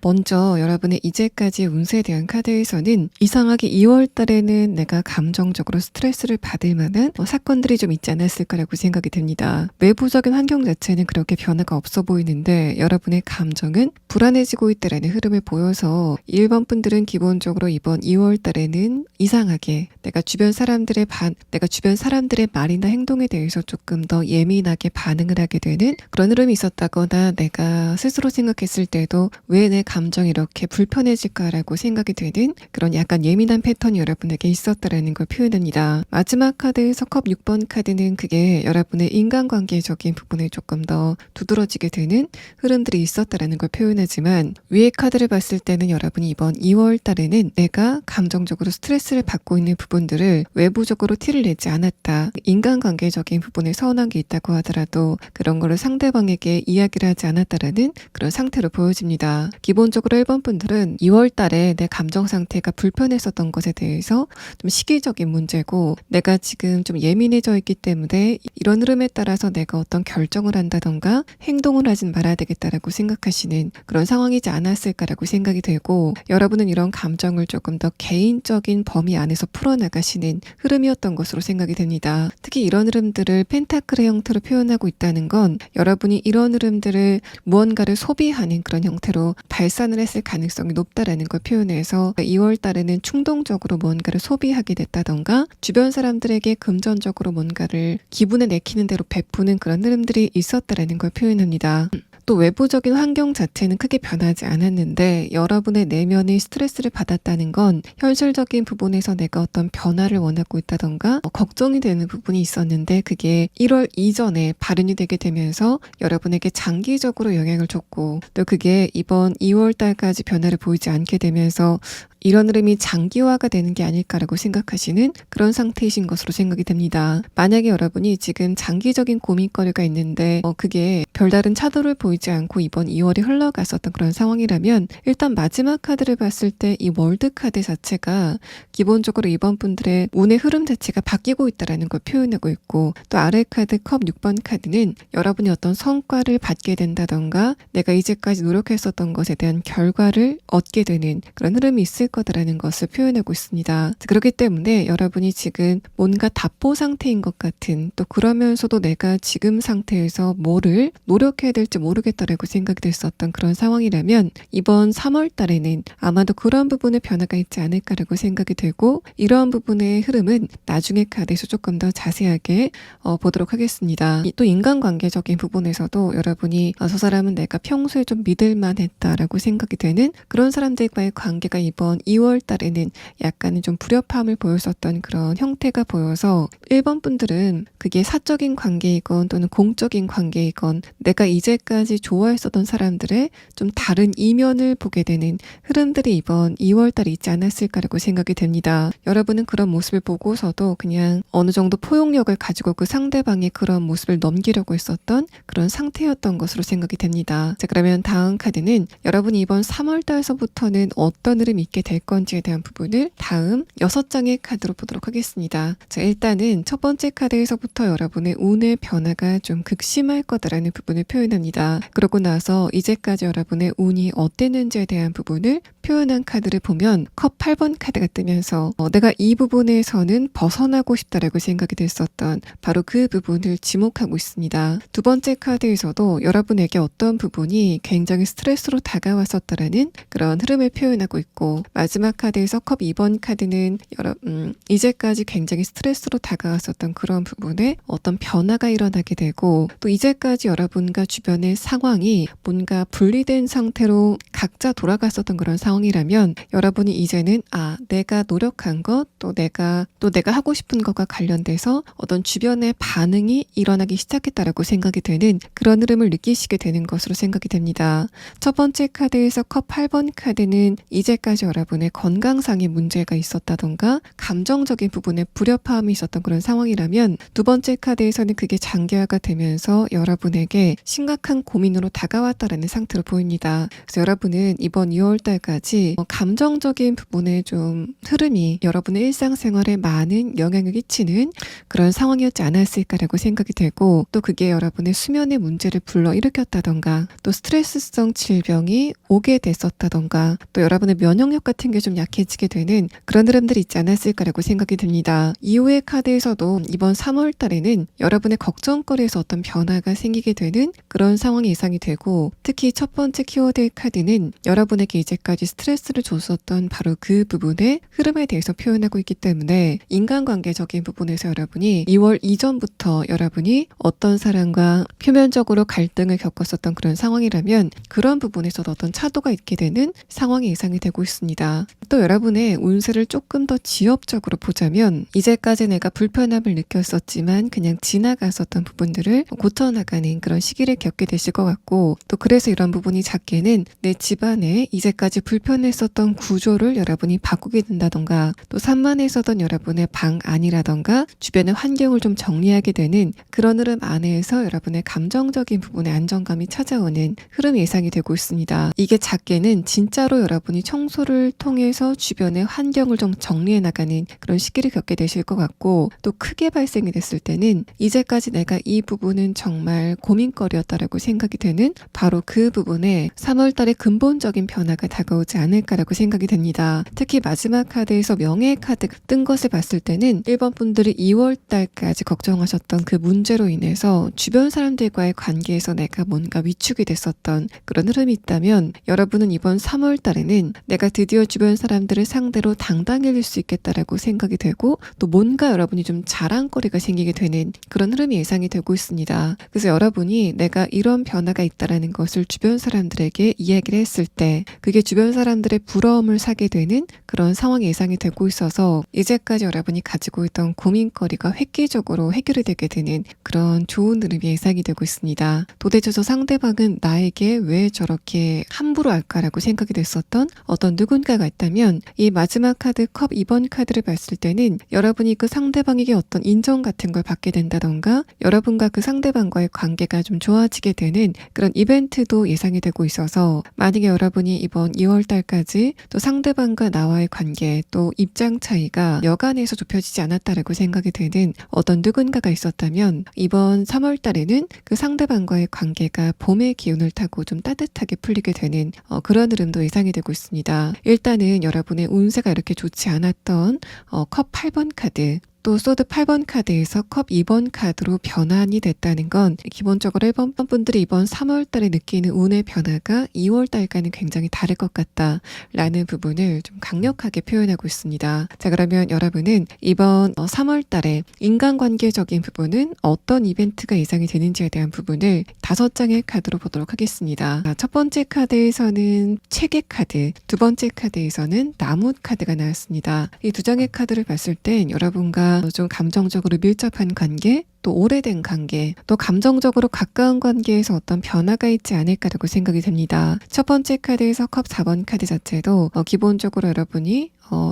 먼저 여러분의 이제까지의 운세에 대한 카드에서는 이상하게 2월 달에는 내가 감정적으로 스트레스를 받을 만한 사건들이 좀 있지 않았을까라고 생각이 됩니다. 외부적인 환경 자체는 그렇게 변화가 없어 보이는데 여러분의 감정은 불안해지고 있다라는 흐름을 보여서 1번 분들은 기본적으로 이번 2월 달에는 이상하게 내가 주변 사람들의 말이나 행동에 대해서 조금 더 예민하게 반응을 하게 되는 그런 흐름이 있었다거나 내가 스스로 생각했을 때도 왜 내 감정이 이렇게 불편해질까라고 생각이 되는 그런 약간 예민한 패턴이 여러분에게 있었다라는 걸 표현합니다. 마지막 카드에서 컵 6번 카드는 그게 여러분의 인간관계적인 부분에 조금 더 두드러지게 되는 흐름들이 있었다라는 걸 표현하지만 위의 카드를 봤을 때는 여러분이 이번 2월 달에는 내가 감정적으로 스트레스를 받고 있는 부분들을 외부적으로 티를 내지 않았다. 인간관계적인 부분에 서운한 게 있다고 하더라도 그런 거를 상대방에게 이야기를 하지 않았다라는 그런 상태로 보여집니다. 기본적으로 1번 분들은 2월 달에 내 감정 상태가 불편했었던 것에 대해서 좀 시기적인 문제고 내가 지금 좀 예민해져 있기 때문에 이런 흐름에 따라서 내가 어떤 결정을 한다던가 행동을 하진 말아야 되겠다라고 생각하시는 그런 상황이지 않았을까라고 생각이 되고 여러분은 이런 감정을 조금 더 개인적인 범위 안에서 풀어나가시는 흐름이었던 것으로 생각이 됩니다. 특히 이런 흐름들을 펜타클의 형태로 표현하고 있다는 건 여러분이 이런 흐름들을 무언가를 소비하는 그런 형태로 발산을 했을 가능성이 높다라는 걸 표현해서 2월 달에는 충동적으로 뭔가를 소비하게 됐다던가 주변 사람들에게 금전적으로 뭔가를 기분에 내키는 대로 베푸는 그런 흐름들이 있었다라는 걸 표현합니다. 또 외부적인 환경 자체는 크게 변하지 않았는데 여러분의 내면의 스트레스를 받았다는 건 현실적인 부분에서 내가 어떤 변화를 원하고 있다던가 걱정이 되는 부분이 있었는데 그게 1월 이전에 발현이 되게 되면서 여러분에게 장기적으로 영향을 줬고 또 그게 이번 2월 달까지 변화를 보이지 않게 되면서 이런 흐름이 장기화가 되는 게 아닐까라고 생각하시는 그런 상태이신 것으로 생각이 됩니다. 만약에 여러분이 지금 장기적인 고민거리가 있는데 그게 별다른 차도를 보이지 않고 이번 2월이 흘러갔었던 그런 상황이라면 일단 마지막 카드를 봤을 때 이 월드 카드 자체가 기본적으로 이번 분들의 운의 흐름 자체가 바뀌고 있다는 걸 표현하고 있고 또 아래 카드 컵 6번 카드는 여러분이 어떤 성과를 받게 된다던가 내가 이제까지 노력했었던 것에 대한 결과를 얻게 되는 그런 흐름이 있을 거다라는 것을 표현하고 있습니다. 그렇기 때문에 여러분이 지금 뭔가 답보 상태인 것 같은 또 그러면서도 내가 지금 상태에서 뭐를 노력해야 될지 모르겠다라고 생각이 됐었던 그런 상황이라면 이번 3월 달에는 아마도 그런 부분에 변화가 있지 않을까라고 생각이 되고 이러한 부분의 흐름은 나중에 카드에서 조금 더 자세하게 보도록 하겠습니다. 또 인간관계적인 부분에서도 여러분이 저 사람은 내가 평소에 좀 믿을만 했다라고 생각이 되는 그런 사람들과의 관계가 이번 2월 달에는 약간은 좀 불협화음을 보였었던 그런 형태가 보여서 1번 분들은 그게 사적인 관계이건 또는 공적인 관계이건 내가 이제까지 좋아했었던 사람들의 좀 다른 이면을 보게 되는 흐름들이 이번 2월 달에 있지 않았을까라고 생각이 됩니다. 여러분은 그런 모습을 보고서도 그냥 어느 정도 포용력을 가지고 그 상대방의 그런 모습을 넘기려고 했었던 그런 상태였던 것으로 생각이 됩니다. 자, 그러면 다음 카드는 여러분이 이번 3월 달서부터는 어떤 흐름이 있게 될 건지에 대한 부분을 다음 6장의 카드로 보도록 하겠습니다. 자, 일단은 첫 번째 카드에서부터 여러분의 운의 변화가 좀 극심할 거다라는 부분을 표현합니다. 그러고 나서 이제까지 여러분의 운이 어땠는지에 대한 부분을 표현한 카드를 보면 컵 8번 카드가 뜨면서 내가 이 부분에서는 벗어나고 싶다라고 생각이 됐었던 바로 그 부분을 지목하고 있습니다. 두 번째 카드에서도 여러분에게 어떤 부분이 굉장히 스트레스로 다가왔었다라는 그런 흐름을 표현하고 있고 마지막 카드에서 컵 2번 카드는 이제까지 굉장히 스트레스로 다가왔었던 그런 부분에 어떤 변화가 일어나게 되고 또 이제까지 여러분과 주변의 상황이 뭔가 분리된 상태로 각자 돌아갔었던 그런 상황이라면 여러분이 이제는 내가 노력한 것 또 내가 하고 싶은 것과 관련돼서 어떤 주변의 반응이 일어나기 시작했다라고 생각이 되는 그런 흐름을 느끼시게 되는 것으로 생각이 됩니다. 첫 번째 카드에서 컵 8번 카드는 이제까지 여러분의 건강상의 문제가 있었다던가 감정적인 부분에 불협화음이 있었던 그런 상황이라면 두 번째 카드에서는 그게 장기화가 되면서 여러분에게 심각한 고민으로 다가왔다라는 상태로 보입니다. 그래서 여러분은 이번 2월달까지 감정적인 부분의 좀 흐름이 여러분의 일상생활에 많은 영향을 끼치는 그런 상황이었지 않았을까라고 생각이 되고, 또 그게 여러분의 수면의 문제를 불러일으켰다던가, 또 스트레스성 질병이 오게 됐었다던가, 또 여러분의 면역력 같은 게 좀 약해지게 되는 그런 흐름들이 있지 않았을까라고 생각이 듭니다. 이후의 카드에서도 이번 3월 달에는 여러분의 걱정거리에서 어떤 변화가 생기게 되는 그런 상황이 예상이 되고, 특히 첫 번째 키워드 카드는 여러분에게 이제까지 스트레스를 줬었던 바로 그 부분의 흐름에 대해서 표현하고 있기 때문에, 인간관계적인 부분에서 여러분이 2월 이전부터 여러분이 어떤 사람과 표면적으로 갈등을 겪었었던 그런 상황이라면 그런 부분에서도 어떤 차도가 있게 되는 상황이 예상이 되고 있습니다. 또 여러분의 운세를 조금 더 지엽적으로 보자면, 이제까지 내가 불편함을 느꼈었지만 그냥 지나갔었던 부분들을 고쳐나가는 그런 시기를 겪게 되실 것 같고, 또 그래서 이런 부분이 작게는 내 집안에 이제까지 불편했었던 구조를 여러분이 바꾸게 된다던가, 또 산만했었던 여러분의 방 안이라던가 주변의 환경을 좀 정리하게 되는 그런 흐름 안에서 여러분의 감정적인 부분의 안정감이 찾아오는 흐름이 예상이 되고 있습니다. 이게 작게는 진짜로 여러분이 청소를 통해서 주변의 환경을 좀 정리해 나가는 그런 시기를 겪게 되실 것 같고, 또 크게 발생이 됐을 때는 이제까지 내가 이 부분은 정말 고민거리였다라고 생각이 되는 바로 그 부분에 3월 달에 근본적인 변화가 다가오지 않을까라고 생각이 됩니다. 특히 마지막 카드에서 명예 카드가 뜬 것을 봤을 때는 1번 분들이 2월 달까지 걱정하셨던 그 문제로 인해서 주변 사람들과의 관계에서 내가 뭔가 위축이 됐었던 그런 흐름이 있다면, 여러분은 이번 3월 달에는 내가 드디어 주변 사람들을 상대로 당당해질 수 있겠다라고 생각이 되고, 또 뭔가 여러분이 좀 자랑거리가 생기게 되는 그런 흐름이 예상이 되고 있습니다. 그래서 여러분이 내가 이런 변화가 있다라는 것을 주변 사람들에게 이야기를 했을 때 그게 주변 사람들의 부러움을 사게 되는 그런 상황이 예상이 되고 있어서, 이제까지 여러분이 가지고 있던 고민거리가 획기적으로 해결이 되게 되는 그런 좋은 흐름이 예상이 되고 있습니다. 도대체 저 상대방은 나에게 왜 저렇게 함부로 할까라고 생각이 됐었던 어떤 누군가가 있다면, 이 마지막 카드 컵 2번 카드를 봤을 때는 여러분이 그 상대방에게 어떤 인정 같은 걸 받게 된다던가, 여러분과 그 상대방과의 관계가 좀 좋아지게 되는 그런 이벤트도 예상이 되고 있어서, 만약에 여러분이 이번 2월 달까지 또 상대방과 나와의 관계, 또 입장 차이가 여간에서 좁혀지지 않았다라고 생각이 되는 어떤 누군가가 있었다면, 이번 3월 달에는 그 상대방과의 관계가 봄의 기운을 타고 좀 따뜻하게 풀리게 되는 그런 흐름도 예상이 되고 있습니다. 일단은 여러분의 운세가 이렇게 좋지 않았던 컵 8번 카드, 또 소드 8번 카드에서 컵 2번 카드로 변환이 됐다는 건, 기본적으로 1번 분들이 이번 3월 달에 느끼는 운의 변화가 2월 달과는 굉장히 다를 것 같다라는 부분을 좀 강력하게 표현하고 있습니다. 자, 그러면 여러분은 이번 3월 달에 인간관계적인 부분은 어떤 이벤트가 예상이 되는지에 대한 부분을 5장의 카드로 보도록 하겠습니다. 첫 번째 카드에서는 체계 카드, 두 번째 카드에서는 나무 카드가 나왔습니다. 이 두 장의 카드를 봤을 땐 여러분과 좀 감정적으로 밀접한 관계, 또 오래된 관계, 또 감정적으로 가까운 관계에서 어떤 변화가 있지 않을까라고 생각이 됩니다. 첫 번째 카드에서 컵 4번 카드 자체도 기본적으로 여러분이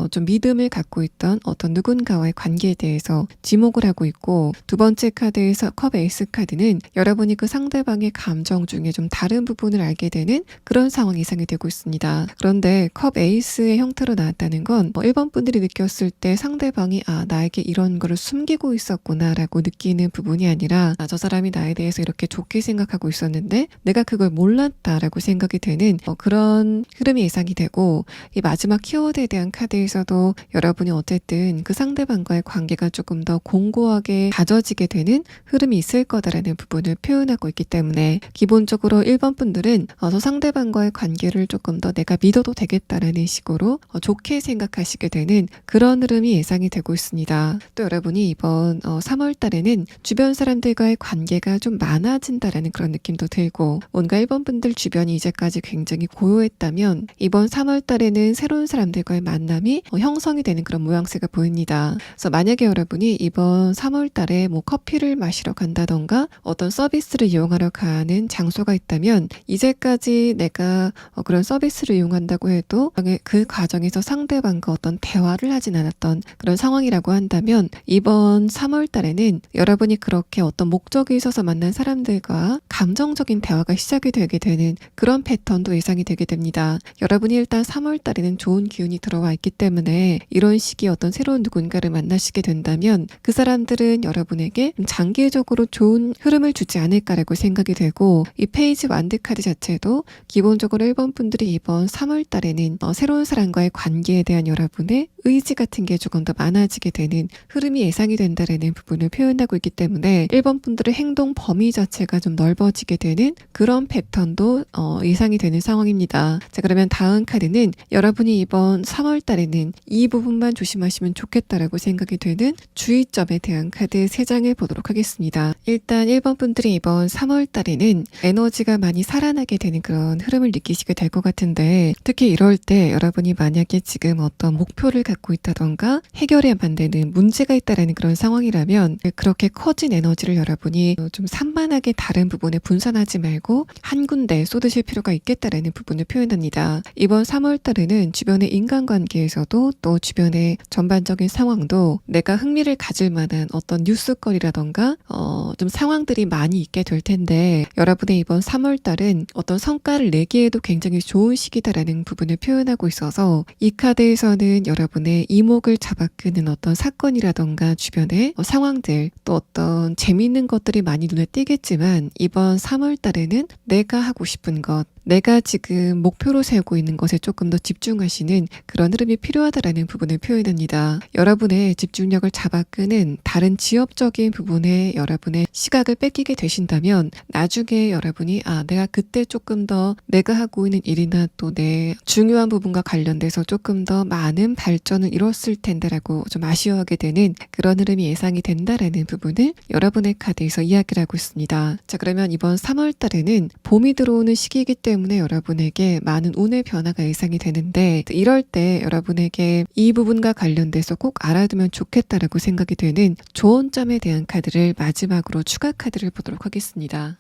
좀 믿음을 갖고 있던 어떤 누군가와의 관계에 대해서 지목을 하고 있고, 두 번째 카드에서 컵 에이스 카드는 여러분이 그 상대방의 감정 중에 좀 다른 부분을 알게 되는 그런 상황이 예상이 되고 있습니다. 그런데 컵 에이스의 형태로 나왔다는 건 1번 분들이 느꼈을 때 상대방이 나에게 이런 거를 숨기고 있었구나 라고 느끼는 부분이 아니라, 저 사람이 나에 대해서 이렇게 좋게 생각하고 있었는데 내가 그걸 몰랐다라고 생각이 되는 그런 흐름이 예상이 되고, 이 마지막 키워드에 대한 카드에서도 여러분이 어쨌든 그 상대방과의 관계가 조금 더 공고하게 다져지게 되는 흐름이 있을 거다라는 부분을 표현하고 있기 때문에, 기본적으로 1번 분들은 저 상대방과의 관계를 조금 더 내가 믿어도 되겠다라는 식으로 좋게 생각하시게 되는 그런 흐름이 예상이 되고 있습니다. 또 여러분이 이번 3월 달에는 주변 사람들과의 관계가 좀 많아진다라는 그런 느낌도 들고, 뭔가 1번 분들 주변이 이제까지 굉장히 고요했다면 이번 3월 달에는 새로운 사람들과의 만남 만남이 형성이 되는 그런 모양새가 보입니다. 그래서 만약에 여러분이 이번 3월 달에 뭐 커피를 마시러 간다던가 어떤 서비스를 이용하러 가는 장소가 있다면 이제까지 내가 그런 서비스를 이용한다고 해도 그 과정에서 상대방과 어떤 대화를 하진 않았던 그런 상황이라고 한다면 이번 3월 달에는 여러분이 그렇게 어떤 목적이 있어서 만난 사람들과 감정적인 대화가 시작이 되게 되는 그런 패턴도 예상이 되게 됩니다. 여러분이 일단 3월 달에는 좋은 기운이 들어와 있기 때문에 이런 시기에 어떤 새로운 누군가를 만나시게 된다면 그 사람들은 여러분에게 장기적으로 좋은 흐름을 주지 않을까라고 생각이 되고 이 페이지 완드 카드 자체도 기본적으로 1번 분들이 이번 3월 달에는 새로운 사람과의 관계에 대한 여러분의 의지 같은 게 조금 더 많아지게 되는 흐름이 예상이 된다라는 부분을 표현하고 있기 때문에 1번 분들의 행동 범위 자체가 좀 넓어지게 되는 그런 패턴도 예상이 되는 상황입니다. 자, 그러면 다음 카드는 여러분이 이번 3월 달에는 이 부분만 조심하시면 좋겠다라고 생각이 되는 주의점에 대한 카드 3장을 보도록 하겠습니다. 일단 1번 분들이 이번 3월 달에는 에너지가 많이 살아나게 되는 그런 흐름을 느끼시게 될 것 같은데 특히 이럴 때 여러분이 만약에 지금 어떤 목표를 갖고 있다던가 해결해야만 되는 문제가 있다라는 그런 상황이라면 그렇게 커진 에너지를 여러분이 좀 산만하게 다른 부분에 분산하지 말고 한 군데에 쏟으실 필요가 있겠다라는 부분을 표현합니다. 이번 3월 달에는 주변의 인간관계에서도 또 주변의 전반적인 상황도 내가 흥미를 가질 만한 어떤 뉴스거리라던가 좀 상황들이 많이 있게 될 텐데 여러분의 이번 3월 달은 어떤 성과를 내기에도 굉장히 좋은 시기다라는 부분을 표현하고 있어서 이 카드에서는 여러분의 이목을 잡아끄는 어떤 사건이라던가 주변의 상황들 또 어떤 재미있는 것들이 많이 눈에 띄겠지만 이번 3월 달에는 내가 하고 싶은 것 내가 지금 목표로 세우고 있는 것에 조금 더 집중하시는 그런 흐름이 필요하다라는 부분을 표현합니다. 여러분의 집중력을 잡아끄는 다른 지엽적인 부분에 여러분의 시각을 뺏기게 되신다면 나중에 여러분이 내가 그때 조금 더 내가 하고 있는 일이나 또 내 중요한 부분과 관련돼서 조금 더 많은 발전을 이뤘을 텐데라고 좀 아쉬워하게 되는 그런 흐름이 예상이 된다라는 부분을 여러분의 카드에서 이야기를 하고 있습니다. 자, 그러면 이번 3월 달에는 봄이 들어오는 시기이기 때문에 여러분에게 많은 운의 변화가 예상이 되는데 이럴 때 여러분에게 이 부분과 관련돼서 꼭 알아두면 좋겠다라고 생각이 되는 조언점에 대한 카드를 마지막으로 추가 카드를 보도록 하겠습니다.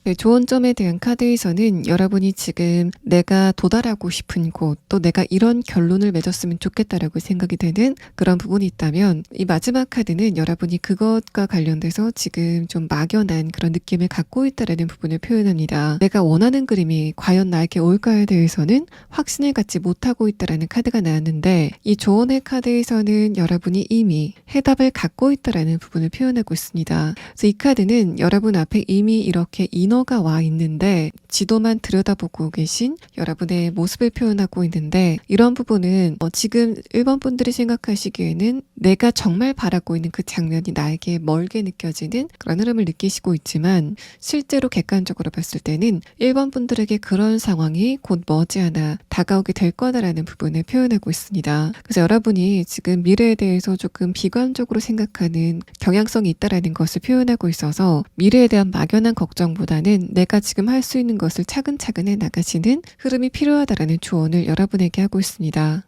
네, 좋은 점에 대한 카드에서는 여러분이 지금 내가 도달하고 싶은 곳, 또 내가 이런 결론을 맺었으면 좋겠다라고 생각이 되는 그런 부분이 있다면 이 마지막 카드는 여러분이 그것과 관련돼서 지금 좀 막연한 그런 느낌을 갖고 있다라는 부분을 표현합니다. 내가 원하는 그림이 과연 나에게 올까에 대해서는 확신을 갖지 못하고 있다라는 카드가 나왔는데 이 조언의 카드에서는 여러분이 이미 해답을 갖고 있다라는 부분을 표현하고 있습니다. 그래서 이 카드는 여러분 앞에 이미 이렇게 인어가 와 있는데 지도만 들여다보고 계신 여러분의 모습을 표현하고 있는데 이런 부분은 지금 1번 분들이 생각하시기에는 내가 정말 바라고 있는 그 장면이 나에게 멀게 느껴지는 그런 흐름을 느끼시고 있지만 실제로 객관적으로 봤을 때는 1번 분들에게 그런 상황이 곧 머지않아 다가오게 될 거다라는 부분을 표현하고 있습니다. 그래서 여러분이 지금 미래에 대해서 조금 비관적으로 생각하는 경향성이 있다라는 것을 표현하고 있어서 미래에 대한 막연한 걱정보다는 내가 지금 할 수 있는 것을 차근차근 해 나가시는 흐름이 필요하다라는 조언을 여러분에게 하고 있습니다.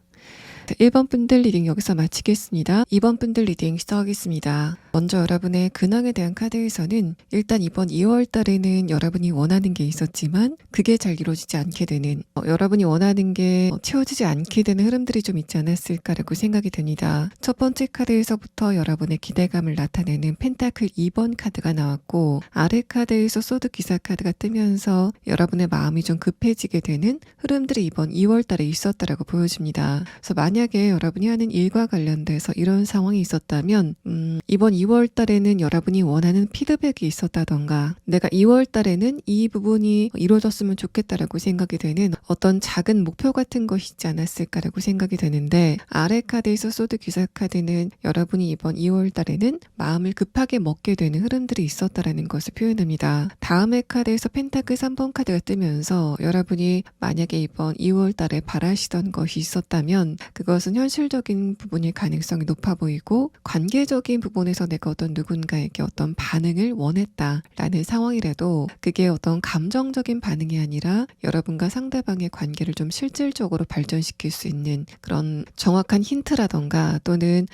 1번 분들 리딩 여기서 마치겠습니다. 2번 분들 리딩 시작하겠습니다. 먼저 여러분의 근황에 대한 카드에서는 일단 이번 2월 달에는 여러분이 원하는 게 있었지만 그게 잘 이루어지지 않게 되는 여러분이 원하는 게 채워지지 않게 되는 흐름들이 좀 있지 않았을까라고 생각이 됩니다. 첫 번째 카드에서부터 여러분의 기대감을 나타내는 펜타클 2번 카드가 나왔고 아래 카드에서 소드 기사 카드가 뜨면서 여러분의 마음이 좀 급해지게 되는 흐름들이 이번 2월 달에 있었다라고 보여집니다. 그래서 만약에 여러분이 하는 일과 관련돼서 이런 상황이 있었다면 이번 2월 달에는 여러분이 원하는 피드백이 있었다던가 내가 2월 달에는 이 부분이 이루어졌으면 좋겠다라고 생각이 되는 어떤 작은 목표 같은 것이 있지 않았을까라고 생각이 되는데 아래 카드에서 소드 기사 카드는 여러분이 이번 2월 달에는 마음을 급하게 먹게 되는 흐름들이 있었다라는 것을 표현합니다. 다음의 카드에서 펜타클 3번 카드가 뜨면서 여러분이 만약에 이번 2월 달에 바라시던 것이 있었다면 그것은 현실적인 부분일 가능성이 높아 보이고 관계적인 부분에서 내가 어떤 누군가에게 어떤 반응을 원했다라는 상황이라도 그게 어떤 감정적인 반응이 아니라 여러분과 상대방의 관계를 좀 실질적으로 발전시킬 수 있는 그런 정확한 힌트라던가 또는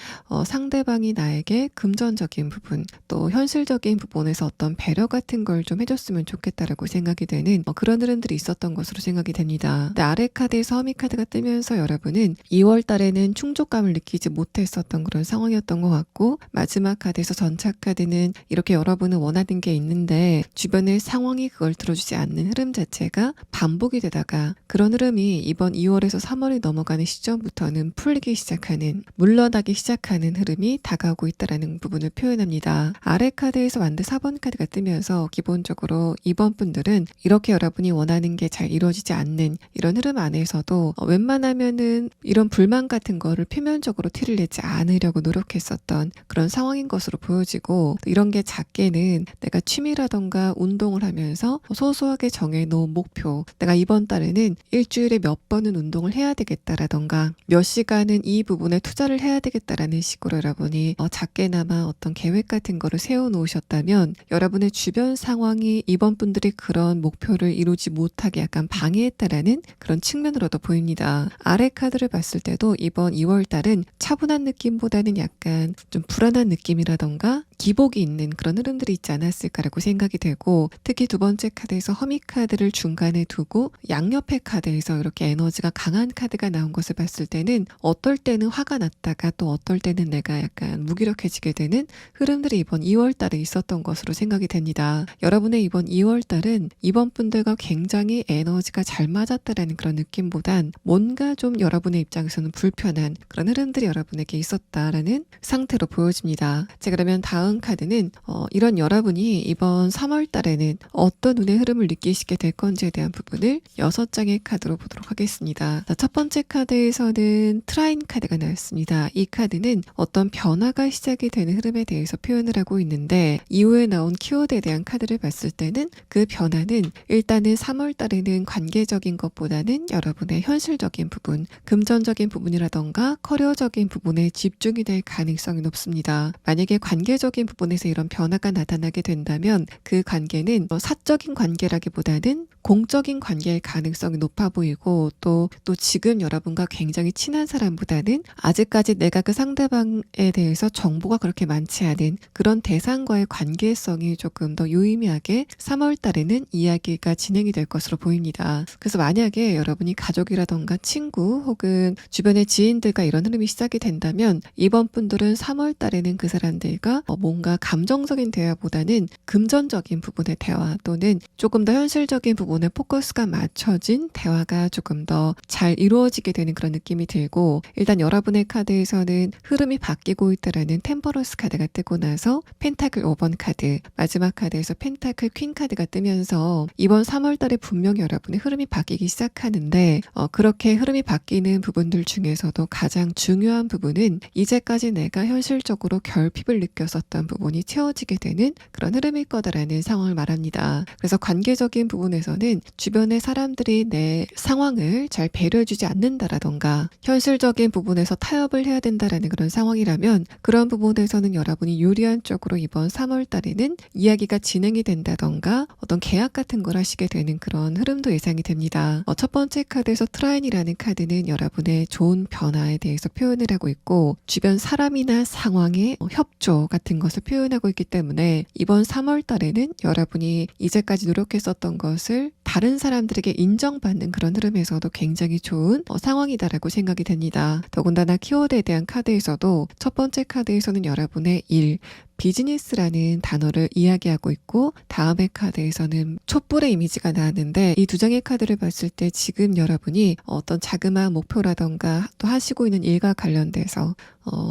상대방이 나에게 금전적인 부분 또 현실적인 부분에서 어떤 배려 같은 걸 좀 해줬으면 좋겠다라고 생각이 되는 그런 흐름들이 있었던 것으로 생각이 됩니다. 근데 아래 카드에서 허미 카드가 뜨면서 여러분은 2월 달에는 충족감을 느끼지 못했었던 그런 상황이었던 것 같고 마지막 카드에서 전차 카드는 이렇게 여러분은 원하는 게 있는데 주변의 상황이 그걸 들어주지 않는 흐름 자체가 반복이 되다가 그런 흐름이 이번 2월에서 3월이 넘어가는 시점부터는 풀리기 시작하는 물러나기 시작하는 흐름이 다가오고 있다는 부분을 표현합니다. 아래 카드에서 완드 4번 카드가 뜨면서 기본적으로 이번 분들은 이렇게 여러분이 원하는 게 잘 이루어지지 않는 이런 흐름 안에서도 웬만하면은 이런 불만 같은 거를 표면적으로 티를 내지 않으려고 노력했었던 그런 상황인 것으로 보여지고 이런 게 작게는 내가 취미라던가 운동을 하면서 소소하게 정해놓은 목표 내가 이번 달에는 일주일에 몇 번은 운동을 해야 되겠다라던가 몇 시간은 이 부분에 투자를 해야 되겠다라는 식으로 여러분이 작게나마 어떤 계획 같은 거를 세워놓으셨다면 여러분의 주변 상황이 이번 분들이 그런 목표를 이루지 못하게 약간 방해했다라는 그런 측면으로도 보입니다. 아래 카드를 봤을 때도 이번 2월 달은 차분한 느낌보다는 약간 좀 불안한 느낌이라던가 기복이 있는 그런 흐름들이 있지 않았을까라고 생각이 되고 특히 두 번째 카드에서 허미 카드를 중간에 두고 양옆의 카드에서 이렇게 에너지가 강한 카드가 나온 것을 봤을 때는 어떨 때는 화가 났다가 또 어떨 때는 내가 약간 무기력해지게 되는 흐름들이 이번 2월 달에 있었던 것으로 생각이 됩니다. 여러분의 이번 2월 달은 이번 분들과 굉장히 에너지가 잘 맞았다라는 그런 느낌보단 뭔가 좀 여러분의 입장에서는 불편한 그런 흐름들이 여러분에게 있었다라는 상태로 보여집니다. 자, 그러면 다음 카드는 이런 여러분이 이번 3월 달에는 어떤 운의 흐름을 느끼시게 될 건지에 대한 부분을 6장의 카드로 보도록 하겠습니다. 자, 첫 번째 카드에서는 트라인 카드가 나왔습니다. 이 카드는 어떤 변화가 시작이 되는 흐름에 대해서 표현을 하고 있는데 이후에 나온 키워드에 대한 카드를 봤을 때는 그 변화는 일단은 3월 달에는 관계적인 것보다는 여러분의 현실적인 부분, 금전적인 부분이라던가 커리어적인 부분에 집중이 될 가능성이 높습니다. 만약에 관계적인 부분에서 이런 변화가 나타나게 된다면 그 관계는 사적인 관계라기보다는 공적인 관계일 가능성이 높아 보이고 또 지금 여러분과 굉장히 친한 사람보다는 아직까지 내가 그 상대방에 대해서 정보가 그렇게 많지 않은 그런 대상과의 관계성이 조금 더 유의미하게 3월 달에는 이야기가 진행이 될 것으로 보입니다. 그래서 만약에 여러분이 가족이라던가 친구 혹은 주변의 지인들과 이런 흐름이 시작이 된다면 이번 분들은 3월 달에는 그 사람들과 뭔가 감정적인 대화보다는 금전적인 부분의 대화 또는 조금 더 현실적인 부분에 포커스가 맞춰진 대화가 조금 더 잘 이루어지게 되는 그런 느낌이 들고 일단 여러분의 카드에서는 흐름이 바뀌고 있다라는 템퍼런스 카드가 뜨고 나서 펜타클 5번 카드 마지막 카드에서 펜타클 퀸 카드가 뜨면서 이번 3월 달에 분명히 여러분의 흐름이 바뀌기 시작하는데 그렇게 흐름이 바뀌는 부분들 중에서도 가장 중요한 부분은 이제까지 내가 현실적으로 결핍을 느꼈었던 부분이 채워지게 되는 그런 흐름일 거다라는 상황을 말합니다. 그래서 관계적인 부분에서는 주변의 사람들이 내 상황을 잘 배려해주지 않는다라던가 현실적인 부분에서 타협을 해야 된다라는 그런 상황이라면 그런 부분에서는 여러분이 유리한 쪽으로 이번 3월 달에는 이야기가 진행이 된다던가 어떤 계약 같은 걸 하시게 되는 그런 흐름도 예상이 됩니다. 첫 번째 카드에서 트라인이라는 카드는 여러분의 좋은 변화에 대해서 표현을 하고 있고 주변 사람이나 상황의 협조 같은 것을 표현하고 있기 때문에 이번 3월 달에는 여러분이 이제까지 노력했었던 것을 다른 사람들에게 인정받는 그런 흐름에서도 굉장히 좋은 상황이다라고 생각이 됩니다. 더군다나 키워드에 대한 카드에서도 첫 번째 카드에서는 여러분의 일, 비즈니스라는 단어를 이야기하고 있고 다음의 카드에서는 촛불의 이미지가 나왔는데 이 두 장의 카드를 봤을 때 지금 여러분이 어떤 자그마한 목표라던가 또 하시고 있는 일과 관련돼서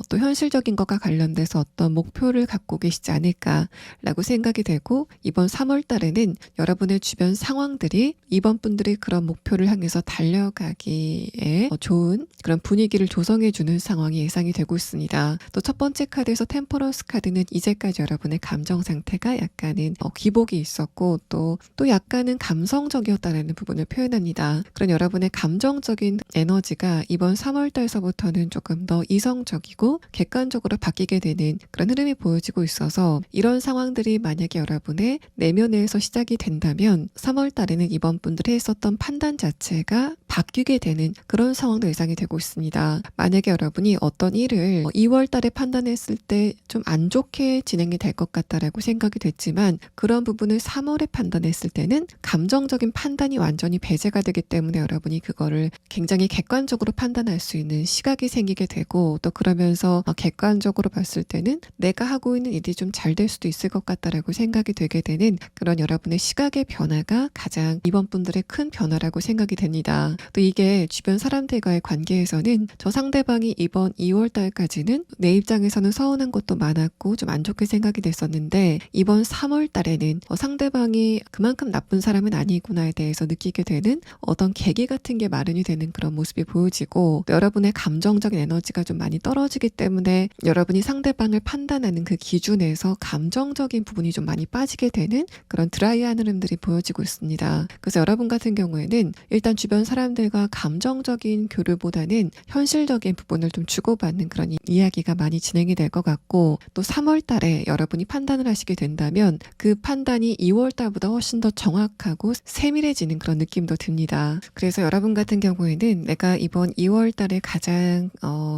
또 현실적인 것과 관련돼서 어떤 목표를 갖고 계시지 않을까라고 생각이 되고 이번 3월 달에는 여러분의 주변 상황들이 이번 분들이 그런 목표를 향해서 달려가기에 좋은 그런 분위기를 조성해주는 상황이 예상이 되고 있습니다. 또 첫 번째 카드에서 템퍼런스 카드는 이제까지 여러분의 감정 상태가 약간은 기복이 있었고 또 약간은 감성적이었다는 부분을 표현합니다. 그런 여러분의 감정적인 에너지가 이번 3월 달서부터는 조금 더 이성적이고 객관적으로 바뀌게 되는 그런 흐름이 보여지고 있어서 이런 상황들이 만약에 여러분의 내면에서 시작이 된다면 3월 달에는 이번 분들이 했었던 판단 자체가 바뀌게 되는 그런 상황도 예상이 되고 있습니다. 만약에 여러분이 어떤 일을 2월 달에 판단했을 때 좀 안 좋게 진행이 될 것 같다라고 생각이 됐지만 그런 부분을 3월에 판단했을 때는 감정적인 판단이 완전히 배제가 되기 때문에 여러분이 그거를 굉장히 객관적으로 판단할 수 있는 시각이 생기게 되고 또 그러면서 객관적으로 봤을 때는 내가 하고 있는 일이 좀 잘 될 수도 있을 것 같다라고 생각이 되게 되는 그런 여러분의 시각의 변화가 가장 이번 분들의 큰 변화라고 생각이 됩니다. 또 이게 주변 사람들과의 관계에서는 저 상대방이 이번 2월 달까지는 내 입장에서는 서운한 것도 많았고 좀 안 좋게 생각이 됐었는데 이번 3월 달에는 상대방이 그만큼 나쁜 사람은 아니구나에 대해서 느끼게 되는 어떤 계기 같은 게 마련이 되는 그런 모습이 보여지고 또 여러분의 감정적인 에너지가 좀 많이 떨어지기 때문에 여러분이 상대방을 판단하는 그 기준에서 감정적인 부분이 좀 많이 빠지게 되는 그런 드라이한 흐름들이 보여지고 있습니다. 그래서 여러분 같은 경우에는 일단 주변 사람들과 감정적인 교류보다는 현실적인 부분을 좀 주고받는 그런 이야기가 많이 진행이 될 것 같고 또 3월 달에 여러분이 판단을 하시게 된다면 그 판단이 2월 달보다 훨씬 더 정확하고 세밀해지는 그런 느낌도 듭니다. 그래서 여러분 같은 경우에는 내가 이번 2월 달에 가장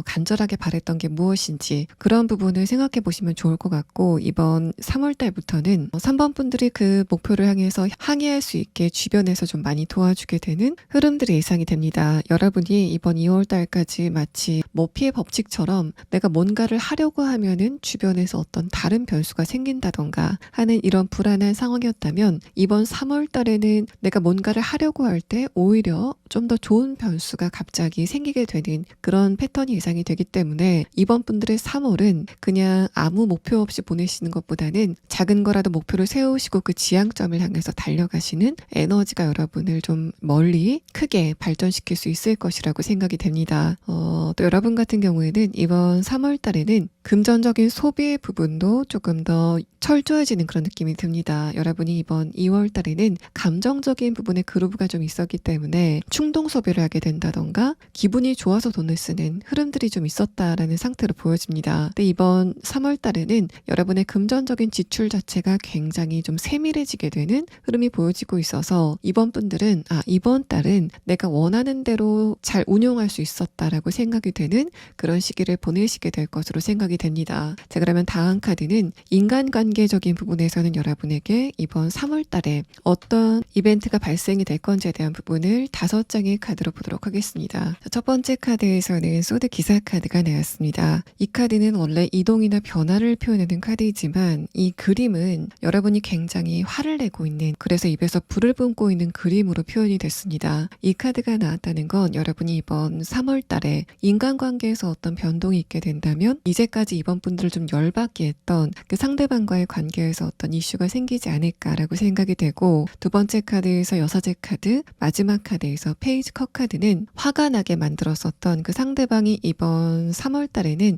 간절하게 바랬던 게 무엇인지 그런 부분을 생각해 보시면 좋을 것 같고 이번 3월 달부터는 3번 분들이 그 목표를 향해서 항해할 수 있게 주변에서 좀 많이 도와주게 되는 흐름들이 예상이 됩니다. 여러분이 이번 2월 달까지 마치 머피의 법칙처럼 내가 뭔가를 하려고 하면은 주변에서 어떤 다른 변수가 생긴다던가 하는 이런 불안한 상황이었다면 이번 3월 달에는 내가 뭔가를 하려고 할 때 오히려 좀 더 좋은 변수가 갑자기 생기게 되는 그런 패턴이 예상이 되기 때문에 이번 분들의 3월은 그냥 아무 목표 없이 보내시는 것보다는 작은 거라도 목표를 세우시고 그 지향점을 향해서 달려가시는 에너지가 여러분을 좀 멀리 크게 발전시킬 수 있을 것이라고 생각이 됩니다. 또 여러분 같은 경우에는 이번 3월 달에는 금전적인 소비의 부분도 조금 더 철저해지는 그런 느낌이 듭니다. 여러분이 이번 2월 달에는 감정적인 부분에 그루브가 좀 있었기 때문에 충동 소비를 하게 된다던가 기분이 좋아서 돈을 쓰는 흐름들이 좀 있었다라는 상태로 보여집니다. 근데 이번 3월 달에는 여러분의 금전적인 지출 자체가 굉장히 좀 세밀해지게 되는 흐름이 보여지고 있어서 이번 분들은 이번 달은 내가 원하는 대로 잘 운용할 수 있었다라고 생각이 되는 그런 시기를 보내시게 될 것으로 생각이 됩니다. 자, 그러면 다음 카드는 인간관계적인 부분에서는 여러분에게 이번 3월 달에 어떤 이벤트가 발생이 될 건지에 대한 부분을 5장의 카드로 보도록 하겠습니다. 자, 첫 번째 카드에서는 소드 기사 카드가 나왔습니다. 이 카드는 원래 이동이나 변화를 표현하는 카드이지만 이 그림은 여러분이 굉장히 화를 내고 있는 그래서 입에서 불을 뿜고 있는 그림으로 표현이 됐습니다. 이 카드가 나왔다는 건 여러분이 이번 3월 달에 인간관계에서 어떤 변동이 있게 된다면 이제까지 이번 분들을 좀 열받게 했던 그 상대방과의 관계에서 어떤 이슈가 생기지 않을까라고 생각이 되고 두 번째 카드에서 여사제 카드, 마지막 카드에서 페이지 컵 카드는 화가 나게 만들었었던 그 상대방이 이번 3월 달에는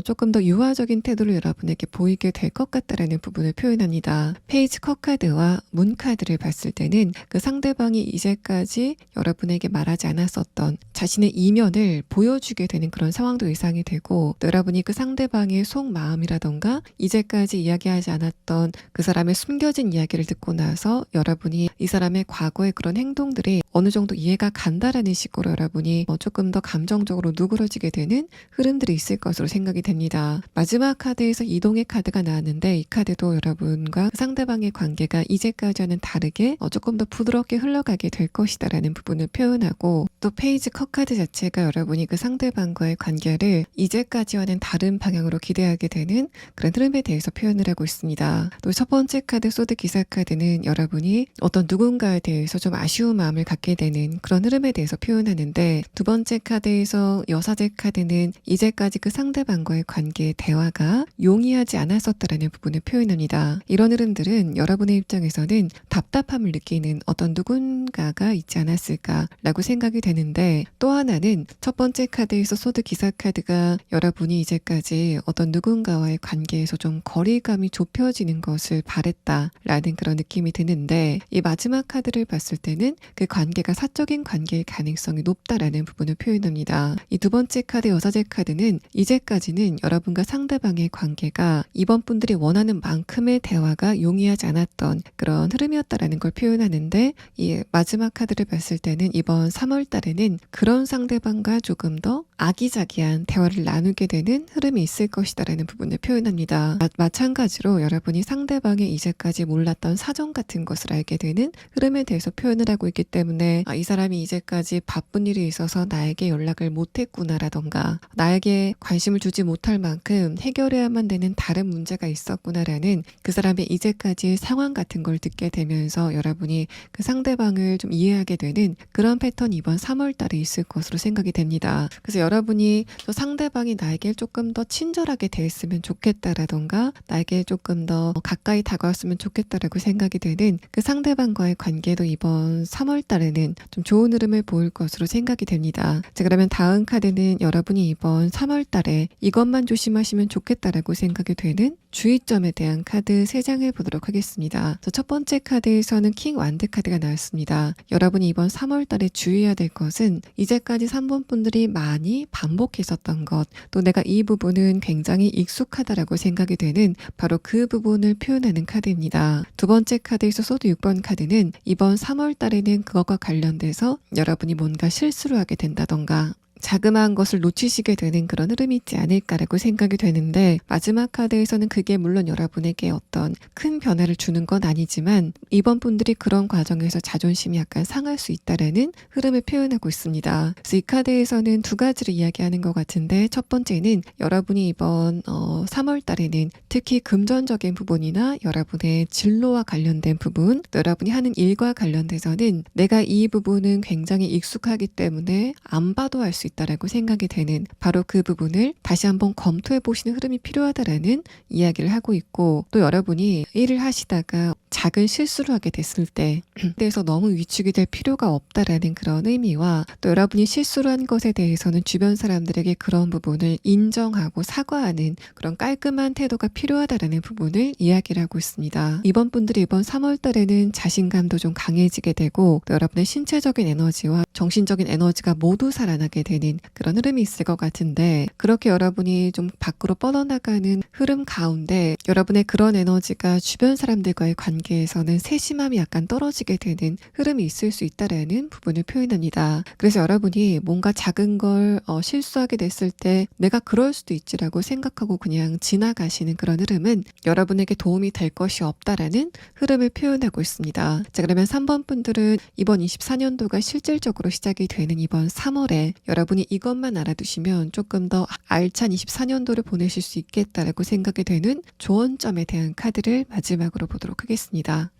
조금 더 유화적인 태도를 여러분에게 보이게 될 것 같다라는 부분을 표현합니다. 페이지 컵 카드와 문 카드를 봤을 때는 그 상대방이 이제까지 여러분에게 말하지 않았었던 자신의 이면을 보여주게 되는 그런 상황도 예상이 되고 또 여러분이 그 상대방의 속마음이라던가 이제까지 이야기하지 않았던 그 사람의 숨겨진 이야기를 듣고 나서 여러분이 이 사람의 과거의 그런 행동들이 어느 정도 이해가 간다라는 식으로 여러분이 조금 더 감정적으로 누그러지게 되는 흐름들이 있을 것으로 생각이 됩니다. 마지막 카드에서 이동의 카드가 나왔는데 이 카드도 여러분과 상대방의 관계가 이제까지와는 다르게 조금 더 부드럽게 흘러가게 될 것이다라는 부분을 표현하고 또 페이지 컵 카드 자체가 여러분이 그 상대방과의 관계를 이제까지와는 다른 방향으로 기대하게 되는 그런 흐름에 대해서 표현을 하고 있습니다. 또 첫 번째 카드 소드 기사 카드는 여러분이 어떤 누군가에 대해서 좀 아쉬운 마음을 갖게 되는 그런 흐름에 대해서 표현하는데 두 번째 카드에서 여사제 카드는 이제까지 그 상대방과의 관계의 대화가 용이하지 않았었다라는 부분을 표현합니다. 이런 흐름들은 여러분의 입장에서는 답답함을 느끼는 어떤 누군가가 있지 않았을까라고 생각이 되는데 또 하나는 첫 번째 카드에서 소드 기사 카드가 여러분이 이제까지 조금씩 어떤 누군가와의 관계에서 좀 거리감이 좁혀지는 것을 바랬다라는 그런 느낌이 드는데, 이 마지막 카드를 봤을 때는 그 관계가 사적인 관계일 가능성이 높다라는 부분을 표현합니다. 이 두 번째 카드 여사제 카드는 이제까지는 여러분과 상대방의 관계가 이번 분들이 원하는 만큼의 대화가 용이하지 않았던 그런 흐름이었다라는 걸 표현하는데, 이 마지막 카드를 봤을 때는 이번 3월 달에는 그런 상대방과 조금 더 아기자기한 대화를 나누게 되는 흐름이 있을 것이다라는 부분을 표현합니다. 마찬가지로 여러분이 상대방의 이제까지 몰랐던 사정 같은 것을 알게 되는 흐름에 대해서 표현을 하고 있기 때문에, 이 사람이 이제까지 바쁜 일이 있어서 나에게 연락을 못했구나라던가, 나에게 관심을 주지 못할 만큼 해결해야만 되는 다른 문제가 있었구나라는 그 사람의 이제까지의 상황 같은 걸 듣게 되면서 여러분이 그 상대방을 좀 이해하게 되는 그런 패턴이 이번 3월 달에 있을 것으로 생각이 됩니다. 그래서 여러분이 저 상대방이 나에게 조금 더 친절하게 대했으면 좋겠다라던가, 나에게 조금 더 가까이 다가왔으면 좋겠다라고 생각이 되는 그 상대방과의 관계도 이번 3월 달에는 좀 좋은 흐름을 보일 것으로 생각이 됩니다. 자, 그러면 다음 카드는 여러분이 이번 3월 달에 이것만 조심하시면 좋겠다라고 생각이 되는 주의점에 대한 카드 3장을 보도록 하겠습니다. 첫 번째 카드에서는 킹 완드 카드가 나왔습니다. 여러분이 이번 3월 달에 주의해야 될 것은 이제까지 3번 분들이 많이 반복했었던 것, 또 내가 이 부분은 굉장히 익숙하다라고 생각이 되는 바로 그 부분을 표현하는 카드입니다. 두 번째 카드에서 소드 6번 카드는 이번 3월 달에는 그것과 관련돼서 여러분이 뭔가 실수를 하게 된다던가 자그마한 것을 놓치시게 되는 그런 흐름이 있지 않을까라고 생각이 되는데, 마지막 카드에서는 그게 물론 여러분에게 어떤 큰 변화를 주는 건 아니지만 이번 분들이 그런 과정에서 자존심이 약간 상할 수 있다라는 흐름을 표현하고 있습니다. 그래서 이 카드에서는 두 가지를 이야기하는 것 같은데, 첫 번째는 여러분이 이번 3월 달에는 특히 금전적인 부분이나 여러분의 진로와 관련된 부분, 또 여러분이 하는 일과 관련돼서는 내가 이 부분은 굉장히 익숙하기 때문에 안 봐도 할 수 있다라고 생각이 되는 바로 그 부분을 다시 한번 검토해 보시는 흐름이 필요하다라는 이야기를 하고 있고, 또 여러분이 일을 하시다가 작은 실수를 하게 됐을 때 그래서 너무 위축이 될 필요가 없다라는 그런 의미와, 또 여러분이 실수를 한 것에 대해서는 주변 사람들에게 그런 부분을 인정하고 사과하는 그런 깔끔한 태도가 필요하다라는 부분을 이야기를 하고 있습니다. 이번 분들이 이번 3월 달에는 자신감도 좀 강해지게 되고, 또 여러분의 신체적인 에너지와 정신적인 에너지가 모두 살아나게 되는 그런 흐름이 있을 것 같은데, 그렇게 여러분이 좀 밖으로 뻗어나가는 흐름 가운데 여러분의 그런 에너지가 주변 사람들과의 관계에서는 세심함이 약간 떨어지게 되는 흐름이 있을 수 있다라는 부분을 표현합니다. 그래서 여러분이 뭔가 작은 걸 실수하게 됐을 때 내가 그럴 수도 있지라고 생각하고 그냥 지나가시는 그런 흐름은 여러분에게 도움이 될 것이 없다라는 흐름을 표현하고 있습니다. 자, 그러면 3번 분들은 이번 24년도가 실질적으로 시작이 되는 이번 3월에 여러분이 이것만 알아두시면 조금 더 알찬 24년도를 보내실 수 있겠다라고 생각이 되는 조언점에 대한 카드를 마지막으로 보도록 하겠습니다.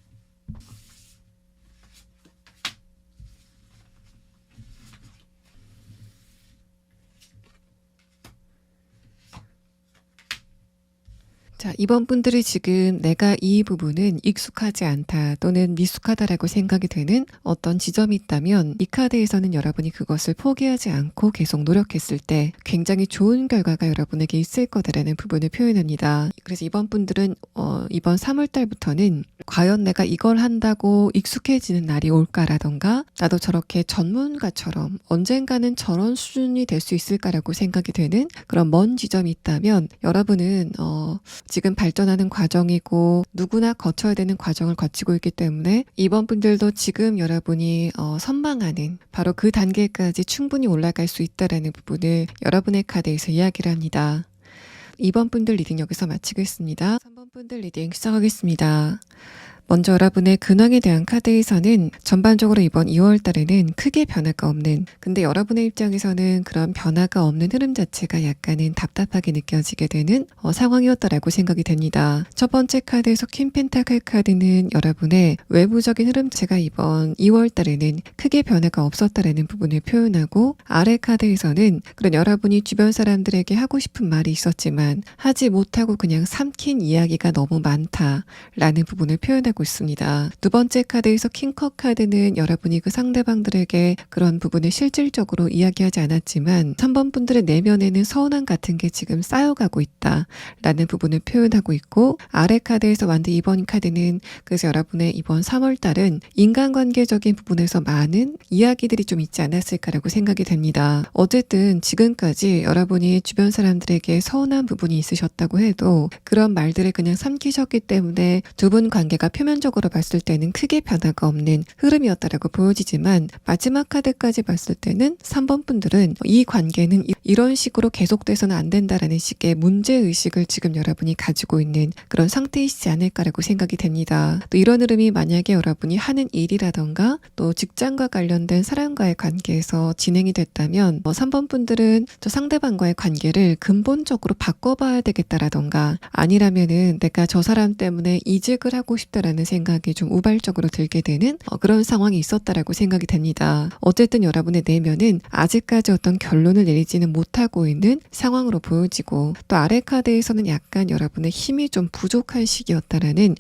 자, 이번 분들이 지금 내가 이 부분은 익숙하지 않다 또는 미숙하다라고 생각이 되는 어떤 지점이 있다면, 이 카드에서는 여러분이 그것을 포기하지 않고 계속 노력했을 때 굉장히 좋은 결과가 여러분에게 있을 거다라는 부분을 표현합니다. 그래서 이번 분들은 이번 3월 달부터는 과연 내가 이걸 한다고 익숙해지는 날이 올까라던가, 나도 저렇게 전문가처럼 언젠가는 저런 수준이 될 수 있을까라고 생각이 되는 그런 먼 지점이 있다면, 여러분은 지금 발전하는 과정이고 누구나 거쳐야 되는 과정을 거치고 있기 때문에 이번 분들도 지금 여러분이 선망하는 바로 그 단계까지 충분히 올라갈 수 있다라는 부분을 여러분의 카드에서 이야기를 합니다. 2번 분들 리딩 여기서 마치겠습니다. 3번 분들 리딩 시작하겠습니다. 먼저 여러분의 근황에 대한 카드에서는 전반적으로 이번 2월 달에는 크게 변화가 없는, 근데 여러분의 입장에서는 그런 변화가 없는 흐름 자체가 약간은 답답하게 느껴지게 되는 상황이었다라고 생각이 됩니다. 첫 번째 카드에서 퀸 펜타클 카드는 여러분의 외부적인 흐름 자체가 이번 2월 달에는 크게 변화가 없었다라는 부분을 표현하고, 아래 카드에서는 그런 여러분이 주변 사람들에게 하고 싶은 말이 있었지만 하지 못하고 그냥 삼킨 이야기가 너무 많다라는 부분을 표현하고 표현하고 있습니다. 두 번째 카드에서 킹컵 카드는 여러분이 그 상대방들에게 그런 부분을 실질적으로 이야기하지 않았지만 3번 분들의 내면에는 서운함 같은 게 지금 쌓여가고 있다라는 부분을 표현하고 있고, 아래 카드에서 만든 2번 카드는 그래서 여러분의 이번 3월달은 인간관계적인 부분에서 많은 이야기들이 좀 있지 않았을까라고 생각이 됩니다. 어쨌든 지금까지 여러분이 주변 사람들에게 서운한 부분이 있으셨다고 해도 그런 말들을 그냥 삼키셨기 때문에 두 분 관계가 표면적으로 봤을 때는 크게 변화가 없는 흐름이었다라고 보여지지만, 마지막 카드까지 봤을 때는 3번 분들은 이 관계는 이런 식으로 계속돼서는 안 된다라는 식의 문제의식을 지금 여러분이 가지고 있는 그런 상태이시지 않을까라고 생각이 됩니다. 또 이런 흐름이 만약에 여러분이 하는 일이라던가 또 직장과 관련된 사람과의 관계에서 진행이 됐다면 3번 분들은 저 상대방과의 관계를 근본적으로 바꿔봐야 되겠다라던가, 아니라면은 내가 저 사람 때문에 이직을 하고 싶다라는 생각이 좀 우발적으로 들게 되는 그런 상황이 있었다라고 생각이 됩니다. 어쨌든 여러분의 내면은 아직까지 어떤 결론을 내리지는 못하고 있는 상황으로 보여지고, 또 아래 카드에서는 약간 여러분의 힘이 좀 부족한 시기였다라는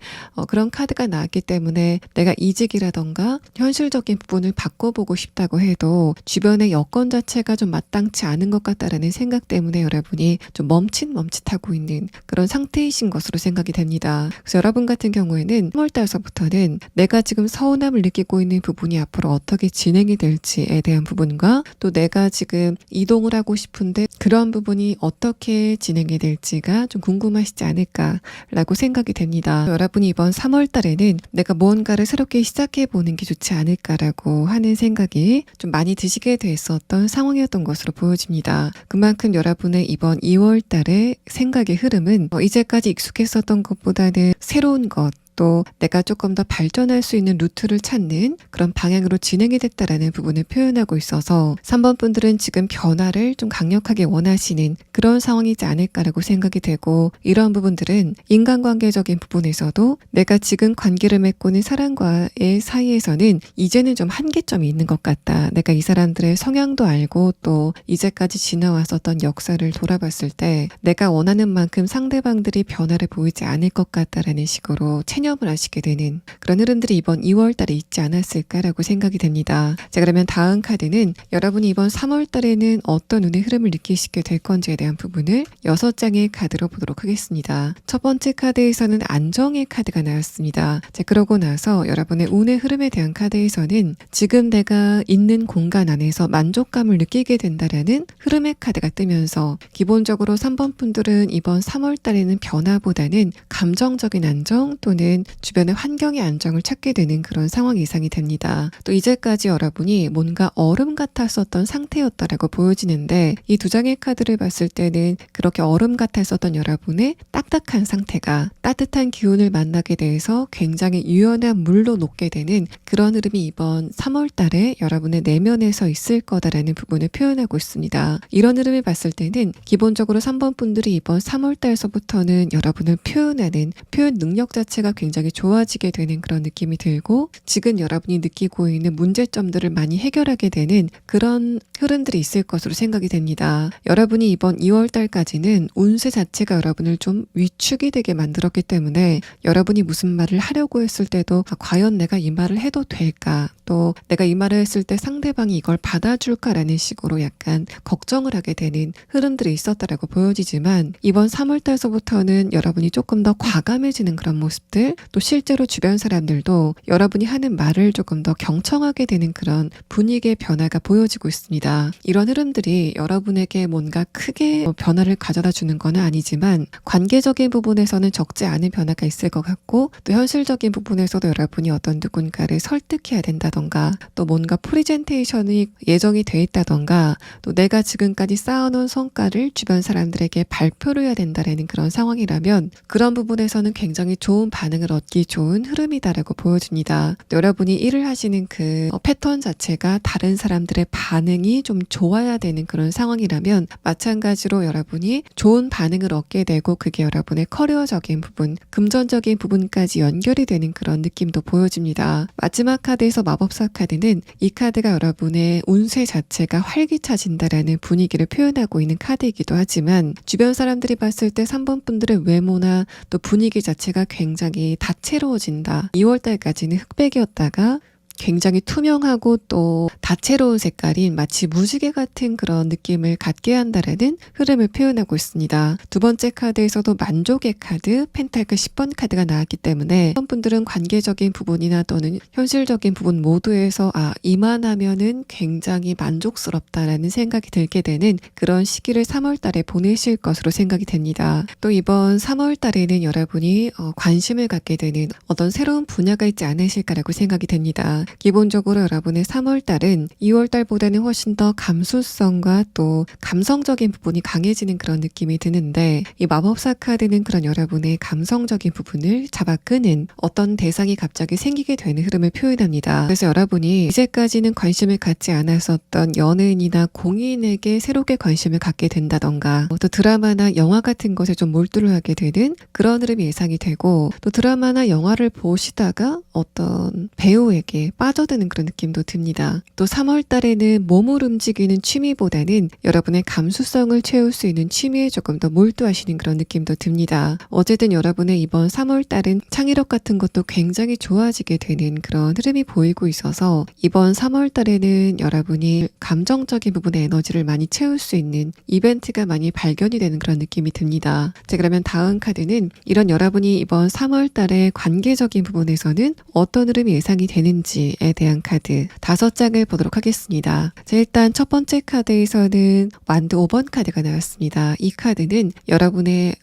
그런 카드가 나왔기 때문에 내가 이직이라던가 현실적인 부분을 바꿔보고 싶다고 해도 주변의 여건 자체가 좀 마땅치 않은 것 같다라는 생각 때문에 여러분이 좀 멈칫하고 있는 그런 상태이신 것으로 생각이 됩니다. 그래서 여러분 같은 경우에는 3월달서부터는 내가 지금 서운함을 느끼고 있는 부분이 앞으로 어떻게 진행이 될지에 대한 부분과, 또 내가 지금 이동을 하고 싶은데 그런 부분이 어떻게 진행이 될지가 좀 궁금하시지 않을까라고 생각이 됩니다. 여러분이 이번 3월달에는 내가 무언가를 새롭게 시작해보는 게 좋지 않을까라고 하는 생각이 좀 많이 드시게 됐었던 상황이었던 것으로 보여집니다. 그만큼 여러분의 이번 2월달의 생각의 흐름은 이제까지 익숙했었던 것보다는 새로운 것, 또 내가 조금 더 발전할 수 있는 루트를 찾는 그런 방향으로 진행이 됐다라는 부분을 표현하고 있어서 3번 분들은 지금 변화를 좀 강력하게 원하시는 그런 상황이지 않을까라고 생각이 되고, 이러한 부분들은 인간관계적인 부분에서도 내가 지금 관계를 맺고 있는 사람과의 사이에서는 이제는 좀 한계점이 있는 것 같다. 내가 이 사람들의 성향도 알고 또 이제까지 지나왔었던 역사를 돌아봤을 때 내가 원하는 만큼 상대방들이 변화를 보이지 않을 것 같다라는 식으로 체념을 하시게 되는 그런 흐름들이 이번 2월달에 있지 않았을까라고 생각이 됩니다. 자, 그러면 다음 카드는 여러분이 이번 3월달에는 어떤 운의 흐름을 느끼시게 될 건지에 대한 부분을 6장의 카드로 보도록 하겠습니다. 첫 번째 카드에서는 안정의 카드가 나왔습니다. 자, 그러고 나서 여러분의 운의 흐름에 대한 카드에서는 지금 내가 있는 공간 안에서 만족감을 느끼게 된다라는 흐름의 카드가 뜨면서, 기본적으로 3번 분들은 이번 3월달에는 변화보다는 감정적인 안정 또는 주변의 환경의 안정을 찾게 되는 그런 상황 이상이 됩니다. 또 이제까지 여러분이 뭔가 얼음 같았었던 상태였다라고 보여지는데, 이 두 장의 카드를 봤을 때는 그렇게 얼음 같았었던 여러분의 딱딱한 상태가 따뜻한 기운을 만나게 돼서 굉장히 유연한 물로 녹게 되는 그런 흐름이 이번 3월 달에 여러분의 내면에서 있을 거다라는 부분을 표현하고 있습니다. 이런 흐름을 봤을 때는 기본적으로 3번 분들이 이번 3월 달서부터는 여러분을 표현하는 표현 능력 자체가 굉장히 좋아지게 되는 그런 느낌이 들고, 지금 여러분이 느끼고 있는 문제점들을 많이 해결하게 되는 그런 흐름들이 있을 것으로 생각이 됩니다. 여러분이 이번 2월 달까지는 운세 자체가 여러분을 좀 위축이 되게 만들었기 때문에 여러분이 무슨 말을 하려고 했을 때도 과연 내가 이 말을 해도 될까, 또 내가 이 말을 했을 때 상대방이 이걸 받아줄까라는 식으로 약간 걱정을 하게 되는 흐름들이 있었다라고 보여지지만, 이번 3월 달서부터는 여러분이 조금 더 과감해지는 그런 모습들, 또 실제로 주변 사람들도 여러분이 하는 말을 조금 더 경청하게 되는 그런 분위기의 변화가 보여지고 있습니다. 이런 흐름들이 여러분에게 뭔가 크게 변화를 가져다 주는 건 아니지만 관계적인 부분에서는 적지 않은 변화가 있을 것 같고, 또 현실적인 부분에서도 여러분이 어떤 누군가를 설득해야 된다던가, 또 뭔가 프레젠테이션이 예정이 돼 있다던가, 또 내가 지금까지 쌓아놓은 성과를 주변 사람들에게 발표를 해야 된다라는 그런 상황이라면 그런 부분에서는 굉장히 좋은 반응을 얻기 좋은 흐름이다라고 보여집니다. 여러분이 일을 하시는 그 패턴 자체가 다른 사람들의 반응이 좀 좋아야 되는 그런 상황이라면 마찬가지로 여러분이 좋은 반응을 얻게 되고, 그게 여러분의 커리어적인 부분, 금전적인 부분까지 연결이 되는 그런 느낌도 보여집니다. 마지막 카드에서 마법사 카드는 이 카드가 여러분의 운세 자체가 활기차진다라는 분위기를 표현하고 있는 카드이기도 하지만, 주변 사람들이 봤을 때 3번 분들의 외모나 또 분위기 자체가 굉장히 굉장히 다채로워진다. 2월달까지는 흑백이었다가 굉장히 투명하고 또 다채로운 색깔인 마치 무지개 같은 그런 느낌을 갖게 한다라는 흐름을 표현하고 있습니다. 두 번째 카드에서도 만족의 카드, 펜타클 10번 카드가 나왔기 때문에 어떤 분들은 관계적인 부분이나 또는 현실적인 부분 모두에서 이만하면은 굉장히 만족스럽다라는 생각이 들게 되는 그런 시기를 3월 달에 보내실 것으로 생각이 됩니다. 또 이번 3월 달에는 여러분이 관심을 갖게 되는 어떤 새로운 분야가 있지 않으실까라고 생각이 됩니다. 기본적으로 여러분의 3월달은 2월달보다는 훨씬 더 감수성과 또 감성적인 부분이 강해지는 그런 느낌이 드는데 이 마법사 카드는 그런 여러분의 감성적인 부분을 잡아끄는 어떤 대상이 갑자기 생기게 되는 흐름을 표현합니다. 그래서 여러분이 이제까지는 관심을 갖지 않았었던 연예인이나 공인에게 새롭게 관심을 갖게 된다던가 또 드라마나 영화 같은 것에 좀 몰두를 하게 되는 그런 흐름이 예상이 되고 또 드라마나 영화를 보시다가 어떤 배우에게 빠져드는 그런 느낌도 듭니다. 또 3월 달에는 몸을 움직이는 취미보다는 여러분의 감수성을 채울 수 있는 취미에 조금 더 몰두하시는 그런 느낌도 듭니다. 어쨌든 여러분의 이번 3월 달은 창의력 같은 것도 굉장히 좋아지게 되는 그런 흐름이 보이고 있어서 이번 3월 달에는 여러분이 감정적인 부분의 에너지를 많이 채울 수 있는 이벤트가 많이 발견이 되는 그런 느낌이 듭니다. 자, 그러면 다음 카드는 이런 여러분이 이번 3월 달의 관계적인 부분에서는 어떤 흐름이 예상이 되는지에 대한 카드 5장을 보도록 하겠습니다. 자, 일단 첫 번째 카드에서는 완드 5번 카드가 나왔습니다. 이 카드는 여러분의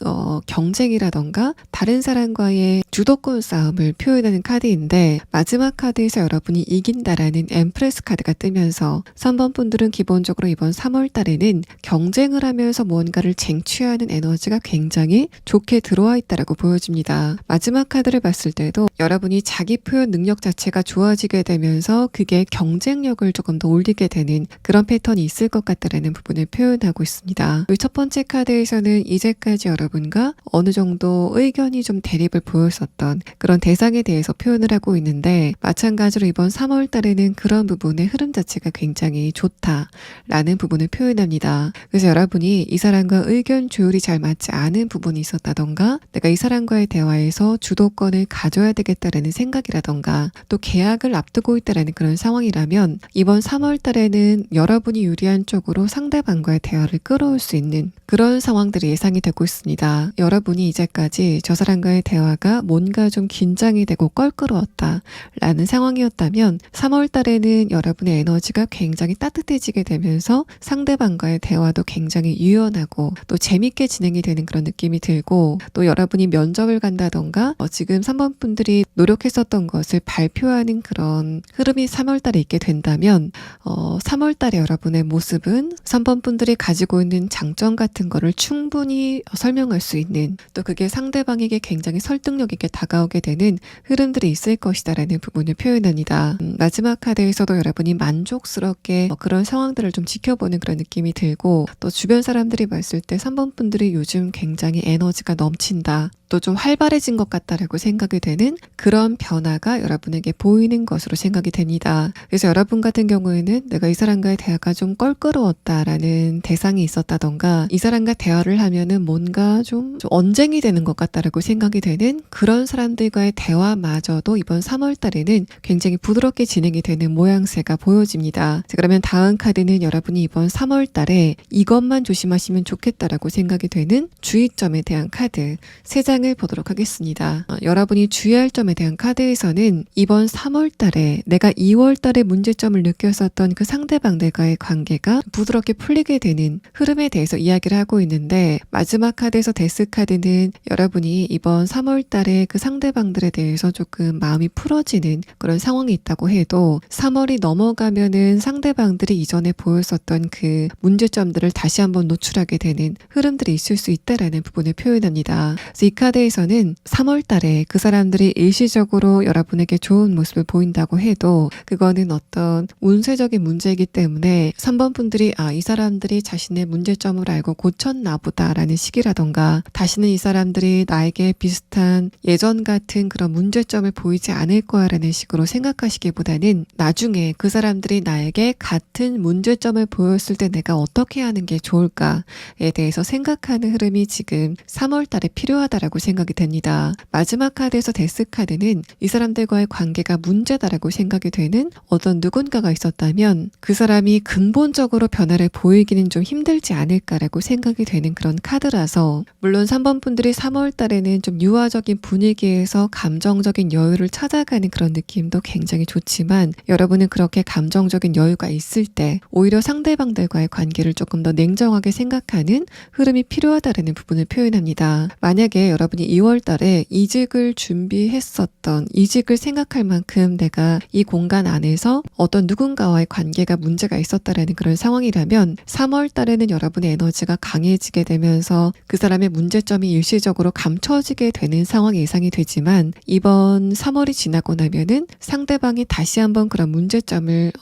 경쟁이라던가 다른 사람과의 주도권 싸움을 표현하는 카드인데 마지막 카드에서 여러분이 이긴다라는 엠프레스 카드가 뜨면서 3번 분들은 기본적으로 이번 3월 달에는 경쟁을 하면서 무언가를 쟁취하는 에너지가 굉장히 좋게 들어와 있다라고 보여집니다. 마지막 카드를 봤을 때도 여러분이 자기 표현 능력 자체가 좋아지게 되면서 그게 경쟁력을 조금 더 올리게 되는 그런 패턴이 있을 것 같다라는 부분을 표현하고 있습니다. 첫 번째 카드에서는 이제까지 여러분과 어느 정도 의견이 좀 대립을 보였었던 그런 대상에 대해서 표현을 하고 있는데 마찬가지로 이번 3월 달에는 그런 부분의 흐름 자체가 굉장히 좋다라는 부분을 표현합니다. 그래서 여러분이 이 사람과 의견 조율이 잘 맞지 않은 부분이 있었다던가 내가 이 사람과의 대화에서 주도권을 가져야 되겠다라는 생각이라던가 또 계약을 앞두고 있다라는 그런 상황이라면 이번 3월 달에는 여러분이 유리한 쪽으로 상대방과의 대화를 끌어올 수 있는 그런 상황들이 예상이 되고 있습니다. 여러분이 이제까지 저 사람과의 대화가 뭔가 좀 긴장이 되고 껄끄러웠다 라는 상황이었다면 3월 달에는 여러분의 에너지가 굉장히 따뜻해지게 되면서 상대방과의 대화도 굉장히 유연하고 또 재밌게 진행이 되는 그런 느낌이 들고 또 여러분이 면접을 간다던가 지금 3번 분들이 노력했었던 것을 발표하는 그런 흐름이 3월 달에 있게 된다면 3월 달에 여러분의 모습은 3번 분들이 가지고 있는 장점 같은 거를 충분히 설명할 수 있는 또 그게 상대방에게 굉장히 설득력 있게 다가오게 되는 흐름들이 있을 것이다라는 부분을 표현합니다. 마지막 카드에서도 여러분이 만족스럽게 그런 상황들을 좀 지켜보는 그런 느낌이 들고 또 주변 사람들이 봤을 때 3번 분들이 요즘 굉장히 에너지가 넘친다. 또 좀 활발해진 것 같다라고 생각이 되는 그런 변화가 여러분에게 보이는 것으로 생각이 됩니다. 그래서 여러분 같은 경우에는 내가 이 사람과의 대화가 좀 껄끄러웠다라는 대상이 있었다던가 이 사람과 대화를 하면은 뭔가 좀 언쟁이 되는 것 같다라고 생각이 되는 그런 사람들과의 대화마저도 이번 3월 달에는 굉장히 부드럽게 진행이 되는 모양새가 보여집니다. 자, 그러면 다음 카드는 여러분이 이번 3월 달에 이것만 조심하시면 좋겠다라고 생각이 되는 주의점에 대한 카드 3장을 보도록 하겠습니다. 여러분이 주의할 점에 대한 카드에서는 이번 3월 달에 내가 2월 달에 문제점을 느꼈었던 그 상대방들과의 관계가 부드럽게 풀리게 되는 흐름에 대해서 이야기를 하고 있는데 마지막 카드에서 데스 카드는 여러분이 이번 3월 달에 그 상대방들에 대해서 조금 마음이 풀어지는 그런 상황이 있다고 해도 3월이 넘어가면은 상대방들이 이전에 보였었던 그 문제점들을 다시 한번 노출하게 되는 흐름들이 있을 수 있다라는 부분을 표현합니다. 그래서 이 카드에서는 3월 달에 그 사람들이 일시적으로 여러분에게 좋은 모습을 보인다고 해도 그거는 어떤 운세적인 문제이기 때문에 3번 분들이 이 사람들이 자신의 문제점을 알고 고쳤나 보다라는 시기라던가 다시는 이 사람들이 나에게 비슷한 예전 같은 그런 문제점을 보이지 않을 거야 라는 식으로 생각하시기보다는 나중에 그 사람들이 나에게 같은 문제점을 보였을 때 내가 어떻게 하는 게 좋을까에 대해서 생각하는 흐름이 지금 3월 달에 필요하다라고 카드라고 생각이 됩니다. 마지막 카드에서 데스 카드는 이 사람들과의 관계가 문제다라고 생각이 되는 어떤 누군가가 있었다면 그 사람이 근본적으로 변화를 보이기는 좀 힘들지 않을까라고 생각이 되는 그런 카드라서, 물론 3번 분들이 3월 달에는 좀 유화적인 분위기에서 감정적인 여유를 찾아가는 그런 느낌도 굉장히 좋지만, 여러분은 그렇게 감정적인 여유가 있을 때 오히려 상대방들과의 관계를 조금 더 냉정하게 생각하는 흐름이 필요하다라는 부분을 표현합니다. 만약에 여러분이 2월 달에 이직을 준비했었던, 이직을 생각할 만큼 내가 이 공간 안에서 어떤 누군가와의 관계가 문제가 있었다라는 그런 상황이라면 3월 달에는 여러분의 에너지가 강해지게 되면서 그 사람의 문제점이 일시적으로 감춰지게 되는 상황이 예상이 되지만, 이번 3월이 지나고 나면은 상대방이 다시 한번 그런 문제점을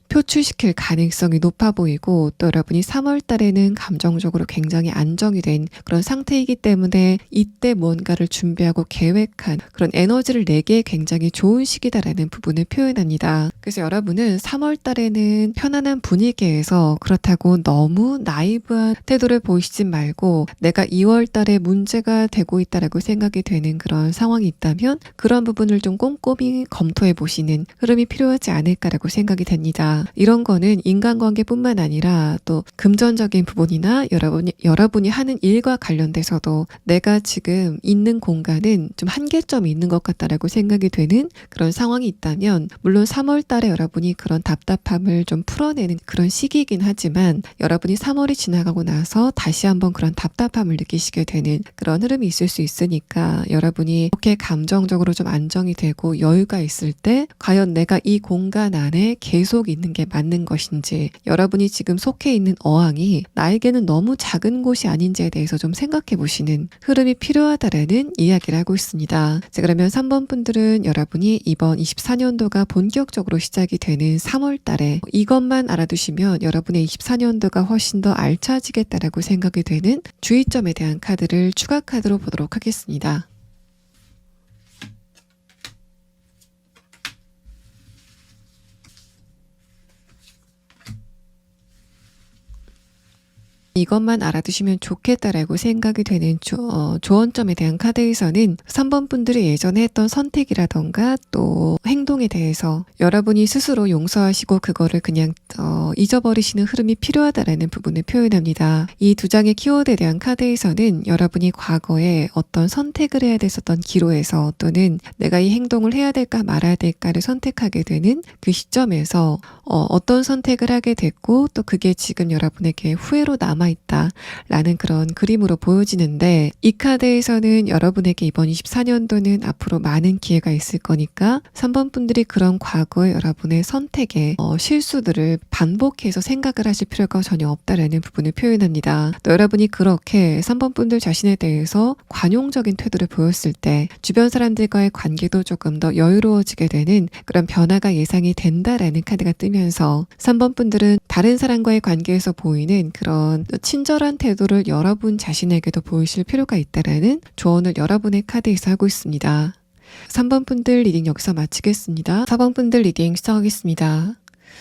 표출시킬 가능성이 높아 보이고, 또 여러분이 3월 달에는 감정적으로 굉장히 안정이 된 그런 상태이기 때문에 이때 뭔가를 준비하고 계획한 그런 에너지를 내기에 굉장히 좋은 시기다라는 부분을 표현합니다. 그래서 여러분은 3월 달에는 편안한 분위기에서, 그렇다고 너무 나이브한 태도를 보이시지 말고 내가 2월 달에 문제가 되고 있다라고 생각이 되는 그런 상황이 있다면 그런 부분을 좀 꼼꼼히 검토해 보시는 흐름이 필요하지 않을까라고 생각이 됩니다. 이런 거는 인간관계뿐만 아니라 또 금전적인 부분이나 여러분이 하는 일과 관련돼서도 내가 지금 있는 공간은 좀 한계점이 있는 것 같다라고 생각이 되는 그런 상황이 있다면, 물론 3월 달에 여러분이 그런 답답함을 좀 풀어내는 그런 시기이긴 하지만, 여러분이 3월이 지나가고 나서 다시 한번 그런 답답함을 느끼시게 되는 그런 흐름이 있을 수 있으니까, 여러분이 이렇게 감정적으로 좀 안정이 되고 여유가 있을 때 과연 내가 이 공간 안에 계속 있는 게 맞는 것인지, 여러분이 지금 속해 있는 어항이 나에게는 너무 작은 곳이 아닌지에 대해서 좀 생각해 보시는 흐름이 필요하다라는 이야기를 하고 있습니다. 자, 그러면 3번 분들은 여러분이 이번 24년도가 본격적으로 시작이 되는 3월 달에 이것만 알아두시면 여러분의 24년도가 훨씬 더 알차지겠다라고 생각이 되는 주의점에 대한 카드를 추가 카드로 보도록 하겠습니다. 이것만 알아두시면 좋겠다라고 생각이 되는 조언점에 대한 카드에서는 3번 분들이 예전에 했던 선택이라던가 또 행동에 대해서 여러분이 스스로 용서하시고 그거를 그냥 잊어버리시는 흐름이 필요하다라는 부분을 표현합니다. 이 두 장의 키워드에 대한 카드에서는 여러분이 과거에 어떤 선택을 해야 됐었던 기로에서, 또는 내가 이 행동을 해야 될까 말아야 될까를 선택하게 되는 그 시점에서 어떤 선택을 하게 됐고, 또 그게 지금 여러분에게 후회로 남아있다라는 그런 그림으로 보여지는데, 이 카드에서는 여러분에게 이번 24년도는 앞으로 많은 기회가 있을 거니까 3번 분들이 그런 과거의 여러분의 선택의 실수들을 반복해서 생각을 하실 필요가 전혀 없다라는 부분을 표현합니다. 또 여러분이 그렇게 3번 분들 자신에 대해서 관용적인 태도를 보였을 때 주변 사람들과의 관계도 조금 더 여유로워지게 되는 그런 변화가 예상이 된다라는 카드가 뜨면서, 3번 분들은 다른 사람과의 관계에서 보이는 그런 친절한 태도를 여러분 자신에게도 보이실 필요가 있다라는 조언을 여러분의 카드에서 하고 있습니다. 3번 분들 리딩 여기서 마치겠습니다. 4번 분들 리딩 시작하겠습니다.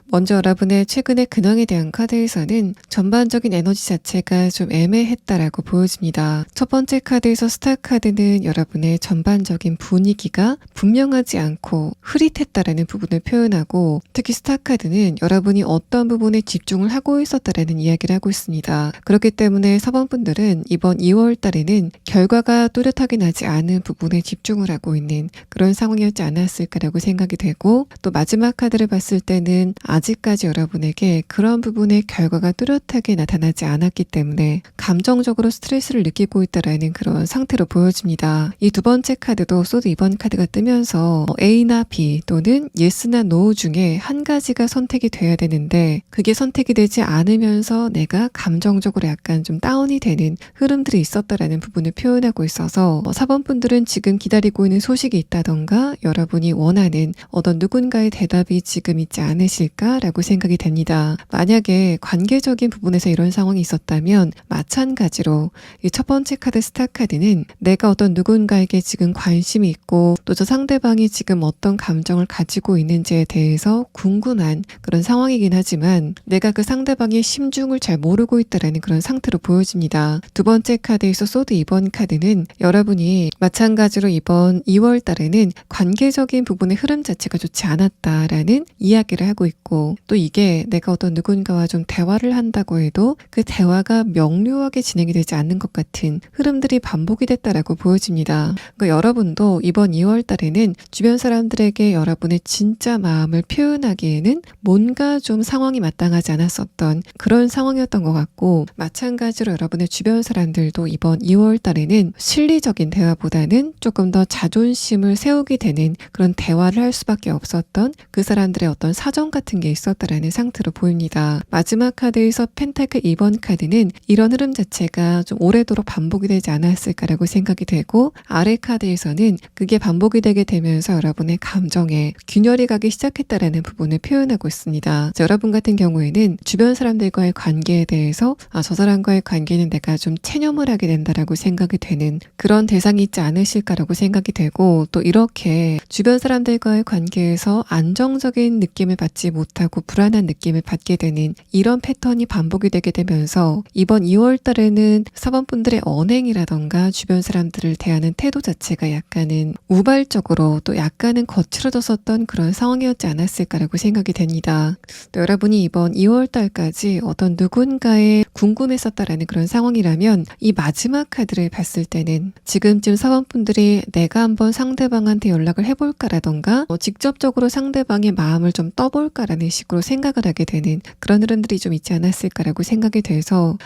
먼저 여러분의 최근의 근황에 대한 카드에서는 전반적인 에너지 자체가 좀 애매했다라고 보여집니다. 첫 번째 카드에서 스타 카드는 여러분의 전반적인 분위기가 분명하지 않고 흐릿했다라는 부분을 표현하고, 특히 스타 카드는 여러분이 어떤 부분에 집중을 하고 있었다라는 이야기를 하고 있습니다. 그렇기 때문에 4번 분들은 이번 2월 달에는 결과가 뚜렷하게 나지 않은 부분에 집중을 하고 있는 그런 상황이었지 않았을까라고 생각이 되고, 또 마지막 카드를 봤을 때는 아직까지 여러분에게 그런 부분의 결과가 뚜렷하게 나타나지 않았기 때문에 감정적으로 스트레스를 느끼고 있다라는 그런 상태로 보여집니다. 이 두 번째 카드도 소드 2번 카드가 뜨면서 A나 B 또는 Yes나 No 중에 한 가지가 선택이 돼야 되는데, 그게 선택이 되지 않으면서 내가 감정적으로 약간 좀 다운이 되는 흐름들이 있었다라는 부분을 표현하고 있어서 4번 분들은 지금 기다리고 있는 소식이 있다던가 여러분이 원하는 어떤 누군가의 대답이 지금 있지 않으실 않았을까라고 생각이 됩니다. 만약에 관계적인 부분에서 이런 상황이 있었다면 마찬가지로 이 첫 번째 카드 스타 카드는 내가 어떤 누군가에게 지금 관심이 있고 또 저 상대방이 지금 어떤 감정을 가지고 있는지에 대해서 궁금한 그런 상황이긴 하지만 내가 그 상대방의 심중을 잘 모르고 있다라는 그런 상태로 보여집니다. 두 번째 카드에서 소드 2번 카드는 여러분이 마찬가지로 이번 2월 달에는 관계적인 부분의 흐름 자체가 좋지 않았다라는 이야기를 하고 있고 또 이게 내가 어떤 누군가와 좀 대화를 한다고 해도 그 대화가 명료하게 진행이 되지 않는 것 같은 흐름들이 반복이 됐다라고 보여집니다. 그러니까 여러분도 이번 2월 달에는 주변 사람들에게 여러분의 진짜 마음을 표현하기에는 뭔가 좀 상황이 마땅하지 않았었던 그런 상황이었던 것 같고 마찬가지로 여러분의 주변 사람들도 이번 2월 달에는 실리적인 대화보다는 조금 더 자존심을 세우게 되는 그런 대화를 할 수밖에 없었던 그 사람들의 어떤 사정 같은 게 있었다라는 상태로 보입니다. 마지막 카드에서 펜타클 2번 카드는 이런 흐름 자체가 좀 오래도록 반복이 되지 않았을까라고 생각이 되고 아래 카드에서는 그게 반복이 되게 되면서 여러분의 감정에 균열이 가기 시작했다라는 부분을 표현하고 있습니다. 여러분 같은 경우에는 주변 사람들과의 관계에 대해서 저 사람과의 관계는 내가 좀 체념을 하게 된다라고 생각이 되는 그런 대상이 있지 않으실까라고 생각이 되고 또 이렇게 주변 사람들과의 관계에서 안정적인 느낌을 받지 못하고 불안한 느낌을 받게 되는 이런 패턴이 반복이 되게 되면서 이번 2월 달에는 사번분들의 언행이라던가 주변 사람들을 대하는 태도 자체가 약간은 우발적으로 또 약간은 거칠어졌었던 그런 상황이었지 않았을까라고 생각이 됩니다. 또 여러분이 이번 2월 달까지 어떤 누군가에 궁금했었다라는 그런 상황이라면 이 마지막 카드를 봤을 때는 지금쯤 사원분들이 내가 한번 상대방한테 연락을 해볼까라던가 직접적으로 상대방의 마음을 좀 떠볼까라는 식으로 생각을 하게 되는 그런 흐름들이 좀 있지 않았을까라고 생각이 돼서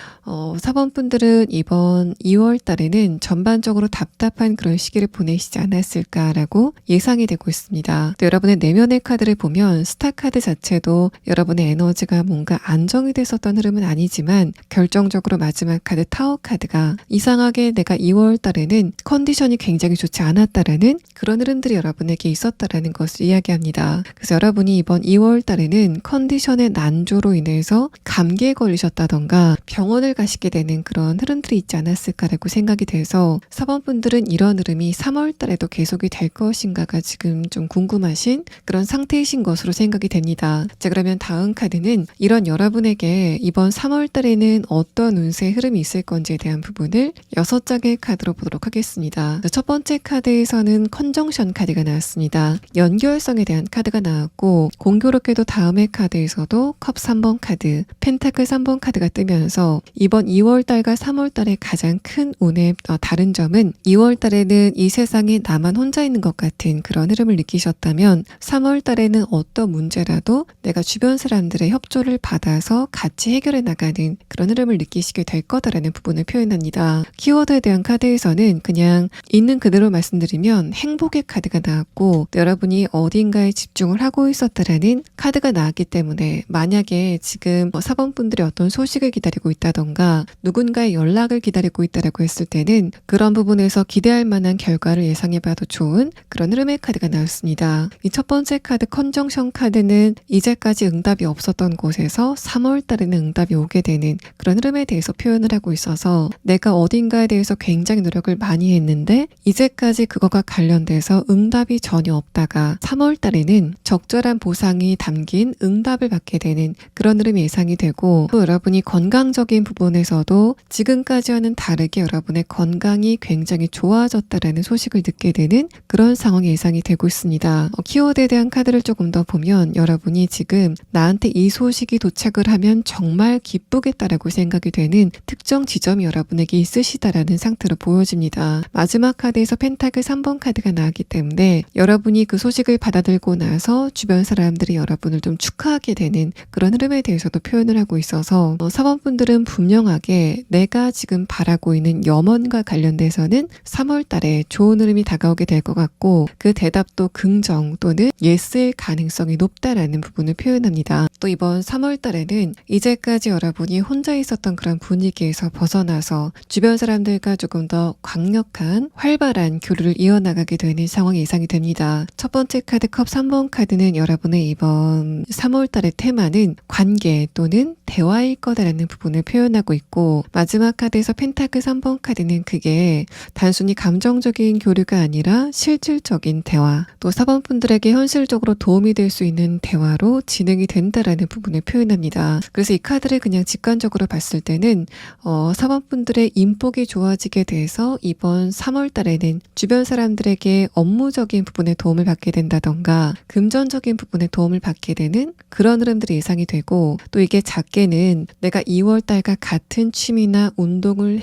사원분들은 이번 2월 달에는 전반적으로 답답한 그런 시기를 보내시지 않았을까라고 예상이 되고 있습니다. 또 여러분의 내면의 카드를 보면 스타 카드 자체도 여러분의 에너지가 뭔가 안정이 됐었던 흐름은 아니지만 결정적으로 마지막 카드 타워 카드가 이상하게 내가 2월 달에는 컨디션이 굉장히 좋지 않았다라는 그런 흐름들이 여러분에게 있었다라는 것을 이야기합니다. 그래서 여러분이 이번 2월 달에는 컨디션의 난조로 인해서 감기에 걸리셨다던가 병원을 가시게 되는 그런 흐름들이 있지 않았을까라고 생각이 돼서 사번분들은 이런 흐름이 3월 달에도 계속이 될 것인가가 지금 좀 궁금하신 그런 상태이신 것으로 생각이 됩니다. 자, 그러면 다음 카드는 이런 여러분에게 이번 3월 달에는 어떤 운세의 흐름이 있을 건지에 대한 부분을 6장의 카드로 보도록 하겠습니다. 첫 번째 카드에서는 컨정션 카드가 나왔습니다. 연결성에 대한 카드가 나왔고 공교롭게도 다음의 카드에서도 컵 3번 카드, 펜타클 3번 카드가 뜨면서 이번 2월 달과 3월 달의 가장 큰 운의 다른 점은 2월 달에는 이 세상에 나만 혼자 있는 것 같은 그런 흐름을 느끼셨다면 3월 달에는 어떤 문제라도 내가 주변 사람들의 협조를 받아서 같이 해결해 나가는 그런 흐름을 느끼시게 될 거다라는 부분을 표현합니다. 키워드에 대한 카드에서는 그냥 있는 그대로 말씀드리면 행복의 카드가 나왔고 여러분이 어딘가에 집중을 하고 있었다라는 카드가 나왔기 때문에 만약에 지금 사번분들이 어떤 소식을 기다리고 있다던가 누군가의 연락을 기다리고 있다라고 했을 때는 그런 부분에서 기대할 만한 결과를 예상해봐도 좋은 그런 흐름의 카드가 나왔습니다. 이 첫 번째 카드 컨정션 카드는 이제까지 응답이 없었던 곳에서 3월 달에는 응답이 오게 되는 그런 흐름에 대해서 표현을 하고 있어서 내가 어딘가에 대해서 굉장히 노력을 많이 했는데 이제까지 그거가 관련돼서 응답이 전혀 없다가 3월 달에는 적절한 보상이 담긴 응답을 받게 되는 그런 흐름이 예상이 되고 또 여러분이 건강적인 부분에서도 지금까지와는 다르게 여러분의 건강이 굉장히 좋아졌다라는 소식을 듣게 되는 그런 상황이 예상이 되고 있습니다. 키워드에 대한 카드를 조금 더 보면 여러분이 지금 나한테 이 소식이 도착을 하면 정말 기쁘겠다라고 생각이 되는 특정 지점이 여러분에게 있으시다라는 상태로 보여집니다. 마지막 카드에서 펜타클 3번 카드가 나왔기 때문에 여러분이 그 소식을 받아들고 나서 주변 사람들이 여러분을 좀 축하하게 되는 그런 흐름에 대해서도 표현을 하고 있어서 사번분들은 분명하게 내가 지금 바라고 있는 염원과 관련돼서는 3월 달에 좋은 흐름이 다가오게 될 것 같고 그 대답도 긍정 또는 예스일 가능성이 높다라는 부분을 표현합니다. 또 이번 3월 달에는 이제까지 여러분이 혼자 있었던 그런 분위기에서 벗어나서 주변 사람들과 조금 더 강력한 활발한 교류를 이어나가게 되는 상황이 예상이 됩니다. 첫 번째 카드 컵 3번 카드는 여러분의 이번 이번 3월달의 테마는 관계 또는 대화일 거다라는 부분을 표현하고 있고, 마지막 카드에서 펜타클 3번 카드는 그게 단순히 감정적인 교류가 아니라 실질적인 대화, 또 4번 분들에게 현실적으로 도움이 될 수 있는 대화로 진행이 된다라는 부분을 표현합니다. 그래서 이 카드를 그냥 직관적으로 봤을 때는 4번 분들의 인복이 좋아지게 돼서 이번 3월 달에는 주변 사람들에게 업무적인 부분에 도움을 받게 된다던가 금전적인 부분에 도움을 받게 되는 그런 흐름들이 예상이 되고, 또 이게 작게는 내가 2월 달과 같은 취미나 운동을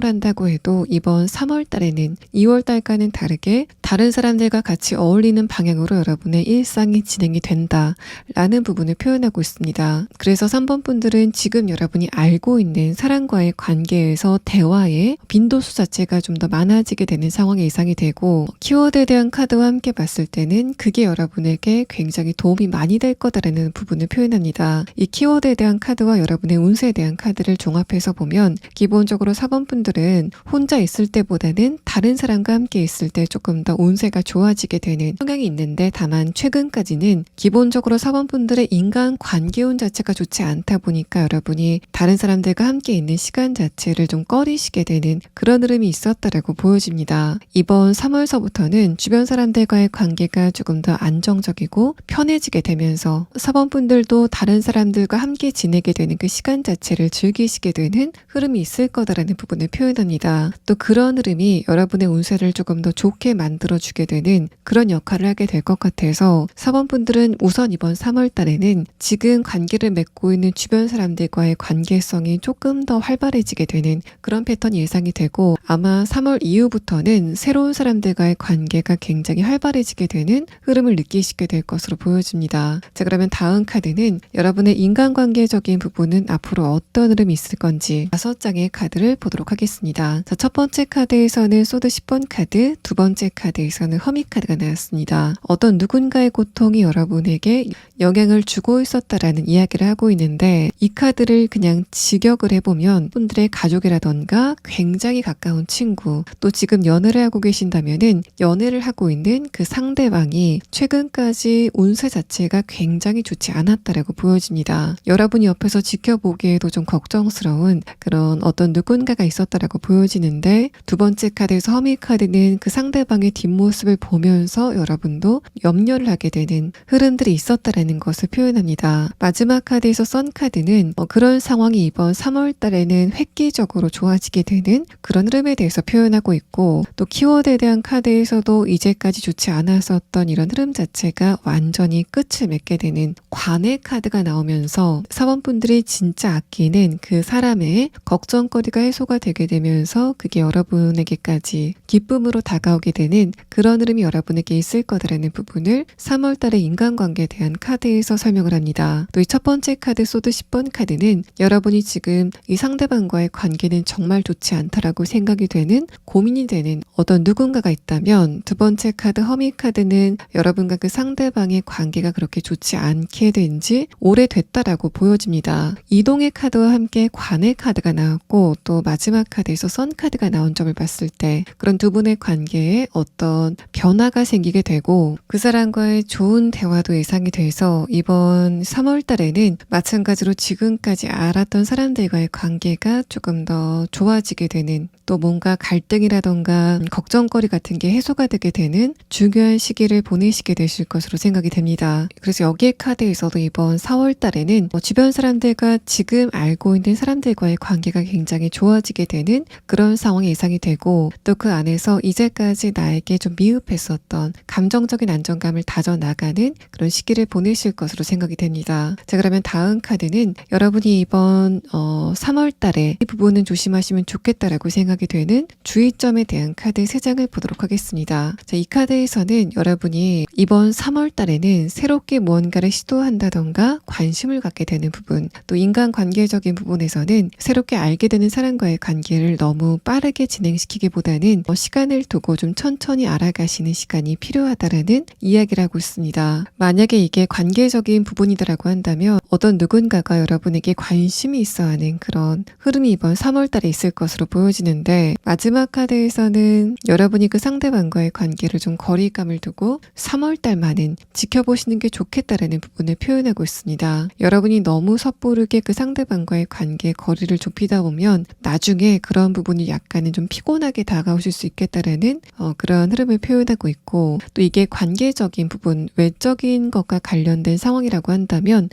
한다고 해도 이번 3월 달에는 2월 달과는 다르게 다른 사람들과 같이 어울리는 방향으로 여러분의 일상이 진행이 된다라는 부분을 표현하고 있습니다. 그래서 3번 분들은 지금 여러분이 알고 있는 사람과의 관계에서 대화의 빈도수 자체가 좀 더 많아지게 되는 상황이 예상이 되고, 키워드에 대한 카드와 함께 봤을 때는 그게 여러분에게 굉장히 도움이 많이 될 거다라는 부분을 표현합니다. 이 키워드에 대한 카드와 여러분의 운세에 대한 카드를 종합해서 보면 기본적으로 4번 분들은 혼자 있을 때보다는 다른 사람과 함께 있을 때 조금 더 운세가 좋아지게 되는 성향이 있는데, 다만 최근까지는 기본적으로 4번 분들의 인간 관계운 자체가 좋지 않다 보니까 여러분이 다른 사람들과 함께 있는 시간 자체를 좀 꺼리시게 되는 그런 흐름이 있었다라고 보여집니다. 이번 3월서부터는 주변 사람들과의 관계가 조금 더 안정적이고 편해지게 되면서 4번 분들도 다른 사람들과 함께 지내게 되는 그 시간 자체를 즐기시게 되는 흐름이 있을 거다라는 부분을 표현합니다. 또 그런 흐름이 여러분의 운세를 조금 더 좋게 만들어주게 되는 그런 역할을 하게 될 것 같아서 4번 분들은 우선 이번 3월 달에는 지금 관계를 맺고 있는 주변 사람들과의 관계성이 조금 더 활발해지게 되는 그런 패턴이 예상이 되고, 아마 3월 이후부터는 새로운 사람들과의 관계가 굉장히 활발해지게 되는 흐름을 느끼시게 될 것으로 보여집니다. 자, 그러면 다음 카드는 여러분의 인간관계적인 부분은 앞으로 어떤 흐름이 있을 건지 5장의 카드를 보도록 하겠습니다. 자, 첫 번째 카드에서는 소드 10번 카드, 두 번째 카드에서는 허미 카드가 나왔습니다. 어떤 누군가의 고통이 여러분에게 영향을 주고 있었다라는 이야기를 하고 있는데, 이 카드를 그냥 직역을 해보면 분들의 가족이라던가 굉장히 가까운 친구, 또 지금 연애를 하고 계신다면은 연애를 하고 있는 그 상대방이 최근까지 운세 자체가 굉장히 좋지 않았다라고 보여집니다. 여러분이 옆에서 지켜보기에도 좀 걱정스러운 그런 어떤 누군가가 있었다라고 보여지는데, 두 번째 카드에서 허미 카드는 그 상대방의 뒷모습을 보면서 여러분도 염려를 하게 되는 흐름들이 있었다라는 것을 표현합니다. 마지막 카드에서 선 카드는 그런 상황이 이번 3월 달에는 획기적으로 좋아지게 되는 그런 흐름에 대해서 표현하고 있고, 또 키워드에 대한 카드에서도 이제까지 좋지 않았었던 이런 흐름 자체가 완전히 끝을 맺게 되는 관의 카드가 나오면서 4번 분들이 진짜 아끼는 그 사람의 걱정거리가 해소가 되게 되면서 그게 여러분에게까지 기쁨으로 다가오게 되는 그런 흐름이 여러분에게 있을 거다라는 부분을 3월 달의 인간관계에 대한 카드에서 설명을 합니다. 또 이 첫 번째 카드 소드 10번 카드는 여러분이 지금 이 상대방과의 관계는 정말 좋지 않다라고 생각이 되는, 고민이 되는 어떤 누군가가 있다면, 두 번째 카드 허미 카드는 여러분과 그 상대방의 관계가 그렇게 좋지 않게 된 지 오래됐다라고 보여집니다. 이동의 카드와 함께 관의 카드가 나왔고, 또 마지막 카드에서 선 카드가 나온 점을 봤을 때 그런 두 분의 관계에 어떤 변화가 생기게 되고 그 사람과의 좋은 대화도 예상이 돼서 이번 3월 달에는 마찬가지로 지금까지 알았던 사람들과의 관계가 조금 더 좋아지게 되는, 또 뭔가 갈등이라던가 걱정거리 같은 게 해소가 되게 되는 중요한 시기를 보내시게 되실 것으로 생각이 됩니다. 그래서 여기에 카드에서도 이번 4월 달에는 주변 사람들과 지금 알고 있는 사람들과의 관계가 굉장히 좋아지게 되는 그런 상황이 예상이 되고, 또 그 안에서 이제까지 나에게 좀 미흡했었던 감정적인 안정감을 다져나가는 그런 시기를 보내실 것으로 생각이 됩니다. 자, 그러면 다음 카드는 여러분이 이번 3월 달에 이 부분은 조심하시면 좋겠다라고 생각이 되는 주의점에 대한 카드 3장을 보도록 하겠습니다. 자, 이 카드에서는 여러분이 이번 3월 달에는 새롭게 무언가를 시도한다던가 관심을 갖게 되는 부분, 또 인간관계적인 부분에서는 새롭게 알게 되는 사람과의 관계를 너무 빠르게 진행시키기보다는 시간을 두고 좀 천천히 알아가시는 시간이 필요하다라는 이야기를 하고 있습니다. 만약에 이게 관계적인 부분이다라고 한다면 어떤 누군가가 여러분에게 관심이 있어 하는 그런 흐름이 이번 3월 달에 있을 것으로 보여지는데, 마지막 카드에서는 여러분이 그 상대방과의 관계를 좀 거리감을 두고 3월 달만은 지켜보시는 게 게 좋겠다라는 부분을 표현하고 있습니다. 여러분이 너무 섣부르게 그 상대방과의 관계에 거리를 좁히다 보면 나중에 그런 부분이 약간은 좀 피곤하게 다가오실 수 있겠다라는 그런 흐름을 표현하고 있고, 또 이게 관계적인 부분, 외적인 것과 관련된 상황이라고 한다면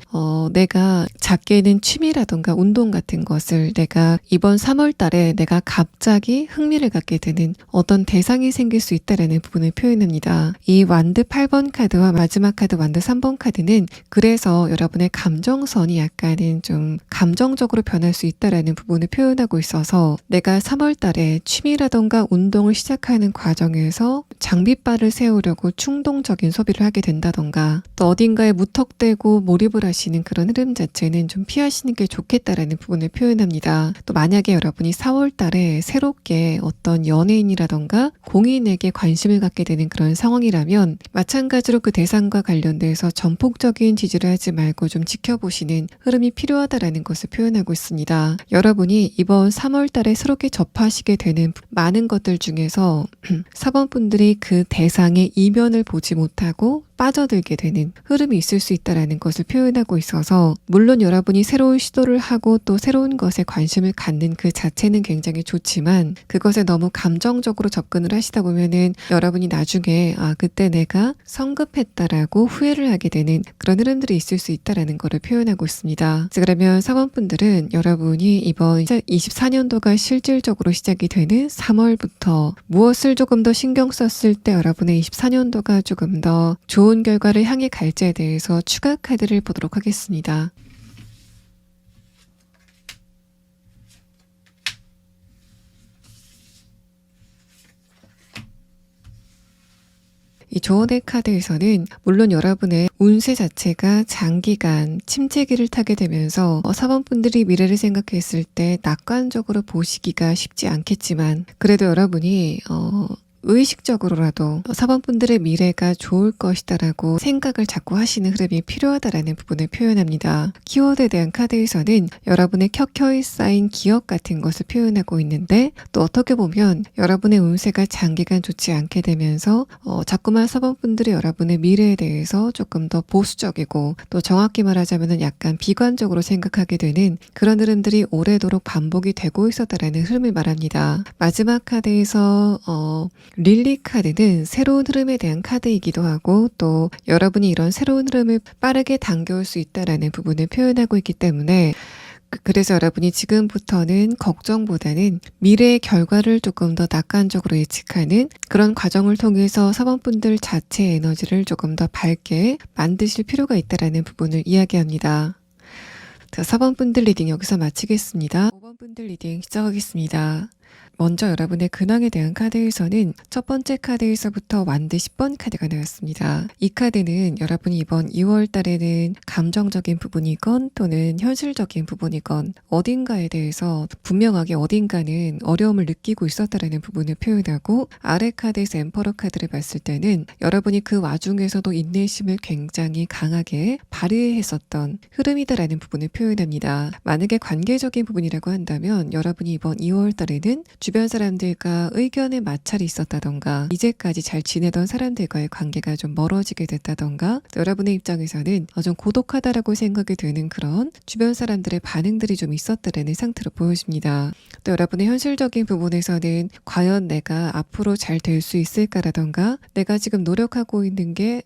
내가 작게는 취미라던가 운동 같은 것을 내가 이번 3월 달에 내가 갑자기 흥미를 갖게 되는 어떤 대상이 생길 수 있다라는 부분을 표현합니다. 이 완드 8번 카드와 마지막 카드 완드 3번 카드는 그래서 여러분의 감정선이 약간은 좀 감정적으로 변할 수 있다라는 부분을 표현하고 있어서 내가 3월 달에 취미라던가 운동을 시작하는 과정에서 장비빨을 세우려고 충동적인 소비를 하게 된다던가, 또 어딘가에 무턱대고 몰입을 하시는 그런 흐름 자체는 좀 피하시는 게 좋겠다라는 부분을 표현합니다. 또 만약에 여러분이 4월 달에 새롭게 어떤 연예인이라던가 공인에게 관심을 갖게 되는 그런 상황이라면 마찬가지로 그 대상과 관련돼서 전폭적인 지지를 하지 말고 좀 지켜보시는 흐름이 필요하다라는 것을 표현하고 있습니다. 여러분이 이번 3월 달에 새롭게 접하시게 되는 많은 것들 중에서 4번 분들이 그 대상의 이면을 보지 못하고 빠져들게 되는 흐름이 있을 수 있다는 것을 표현하고 있어서, 물론 여러분이 새로운 시도를 하고 또 새로운 것에 관심을 갖는 그 자체는 굉장히 좋지만 그것에 너무 감정적으로 접근을 하시다 보면은 여러분이 나중에 그때 내가 성급했다라고 후회를 하게 되는 그런 흐름들이 있을 수 있다는 것을 표현하고 있습니다. 그러면 4번 분들은 여러분이 이번 24년도가 실질적으로 시작이 되는 3월부터 무엇을 조금 더 신경 썼을 때 여러분의 24년도가 조금 더 좋은 결과를 향해 갈지에 대해서 추가 카드를 보도록 하겠습니다. 이 조언의 카드에서는 물론 여러분의 운세 자체가 장기간 침체기를 타게 되면서 4번 분들이 미래를 생각했을 때 낙관적으로 보시기가 쉽지 않겠지만, 그래도 여러분이 의식적으로라도 4번 분들의 미래가 좋을 것이다라고 생각을 자꾸 하시는 흐름이 필요하다라는 부분을 표현합니다. 키워드에 대한 카드에서는 여러분의 켜켜이 쌓인 기억 같은 것을 표현하고 있는데, 또 어떻게 보면 여러분의 운세가 장기간 좋지 않게 되면서 자꾸만 4번 분들이 여러분의 미래에 대해서 조금 더 보수적이고, 또 정확히 말하자면 약간 비관적으로 생각하게 되는 그런 흐름들이 오래도록 반복이 되고 있었다라는 흐름을 말합니다. 마지막 카드에서 릴리 카드는 새로운 흐름에 대한 카드이기도 하고, 또 여러분이 이런 새로운 흐름을 빠르게 당겨올 수 있다라는 부분을 표현하고 있기 때문에, 그래서 여러분이 지금부터는 걱정보다는 미래의 결과를 조금 더 낙관적으로 예측하는 그런 과정을 통해서 4번 분들 자체의 에너지를 조금 더 밝게 만드실 필요가 있다라는 부분을 이야기합니다. 자, 4번 분들 리딩 여기서 마치겠습니다. 5번 분들 리딩 시작하겠습니다. 먼저 여러분의 근황에 대한 카드에서는 첫 번째 카드에서부터 완드 10번 카드가 나왔습니다. 이 카드는 여러분이 이번 2월 달에는 감정적인 부분이건 또는 현실적인 부분이건 어딘가에 대해서 분명하게 어딘가는 어려움을 느끼고 있었다라는 부분을 표현하고, 아래 카드에서 엠퍼러 카드를 봤을 때는 여러분이 그 와중에서도 인내심을 굉장히 강하게 발휘했었던 흐름이다라는 부분을 표현합니다. 만약에 관계적인 부분이라고 한다면 여러분이 이번 2월 달에는 주변 사람들과 의견의 마찰이 있었다던가, 이제까지 잘 지내던 사람들과의 관계가 좀 멀어지게 됐다던가, 여러분의 입장에서는 좀 고독하다라고 생각이 되는 그런 주변 사람들의 반응들이 좀 있었다라는 상태로 보여집니다. 또 여러분의 현실적인 부분에서는 과연 내가 앞으로 잘 될 수 있을까라던가, 내가 지금 노력하고 있는 게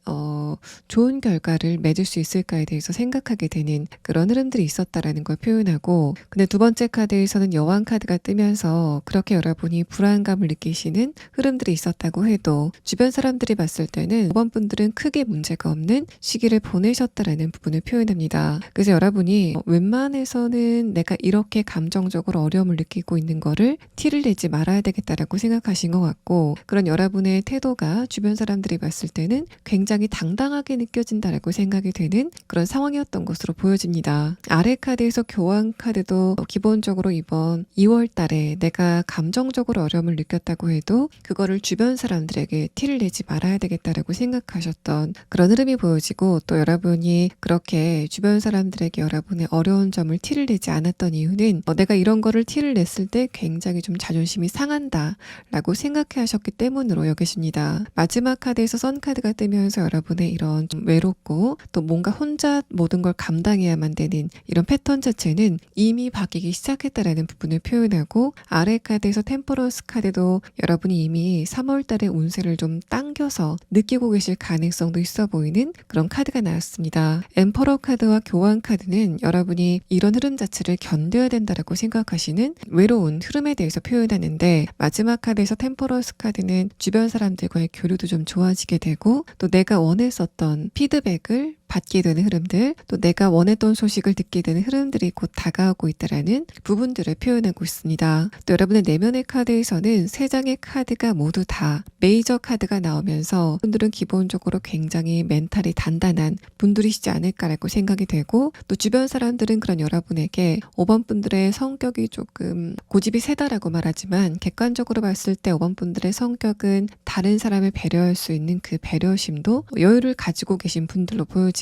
좋은 결과를 맺을 수 있을까에 대해서 생각하게 되는 그런 흐름들이 있었다라는 걸 표현하고, 근데 두 번째 카드에서는 여왕 카드가 뜨면서 그렇게 여러분이 불안감을 느끼시는 흐름들이 있었다고 해도 주변 사람들이 봤을 때는 5번 분들은 크게 문제가 없는 시기를 보내셨다라는 부분을 표현합니다. 그래서 여러분이 웬만해서는 내가 이렇게 감정적으로 어려움을 느끼고 있는 거를 티를 내지 말아야 되겠다라고 생각하신 것 같고, 그런 여러분의 태도가 주변 사람들이 봤을 때는 굉장히 당당하게 느껴진다라고 생각이 되는 그런 상황이었던 것으로 보여집니다. 아래 카드에서 교황 카드도 기본적으로 이번 2월 달에 내가 감정적으로 어려움을 느꼈다고 해도 그거를 주변 사람들에게 티를 내지 말아야 되겠다라고 생각하셨던 그런 흐름이 보여지고, 또 여러분이 그렇게 주변 사람들에게 여러분의 어려운 점을 티를 내지 않았던 이유는 내가 이런 거를 티를 냈을 때 굉장히 좀 자존심이 상한다 라고 생각해 하셨기 때문으로 여기십니다. 마지막 카드에서 선 카드가 뜨면서 여러분의 이런 좀 외롭고 또 뭔가 혼자 모든 걸 감당해야만 되는 이런 패턴 자체는 이미 바뀌기 시작했다라는 부분을 표현하고, 아래 카드에서 템퍼런스 카드도 여러분이 이미 3월 달에 운세를 좀 당겨서 느끼고 계실 가능성도 있어 보이는 그런 카드가 나왔습니다. 엠퍼러 카드와 교환 카드는 여러분이 이런 흐름 자체를 견뎌야 된다라고 생각하시는 외로운 흐름에 대해서 표현하는데, 마지막 카드에서 템퍼런스 카드는 주변 사람들과의 교류도 좀 좋아지게 되고, 또 내가 원했었던 피드백을 받게 되는 흐름들, 또 내가 원했던 소식을 듣게 되는 흐름들이 곧 다가오고 있다라는 부분들을 표현하고 있습니다. 또 여러분의 내면의 카드에서는 3장의 카드가 모두 다 메이저 카드가 나오면서 분들은 기본적으로 굉장히 멘탈이 단단한 분들이시지 않을까라고 생각이 되고, 또 주변 사람들은 그런 여러분에게 5번 분들의 성격이 조금 고집이 세다라고 말하지만, 객관적으로 봤을 때 5번 분들의 성격은 다른 사람을 배려할 수 있는 그 배려심도 여유를 가지고 계신 분들로 보여집니다.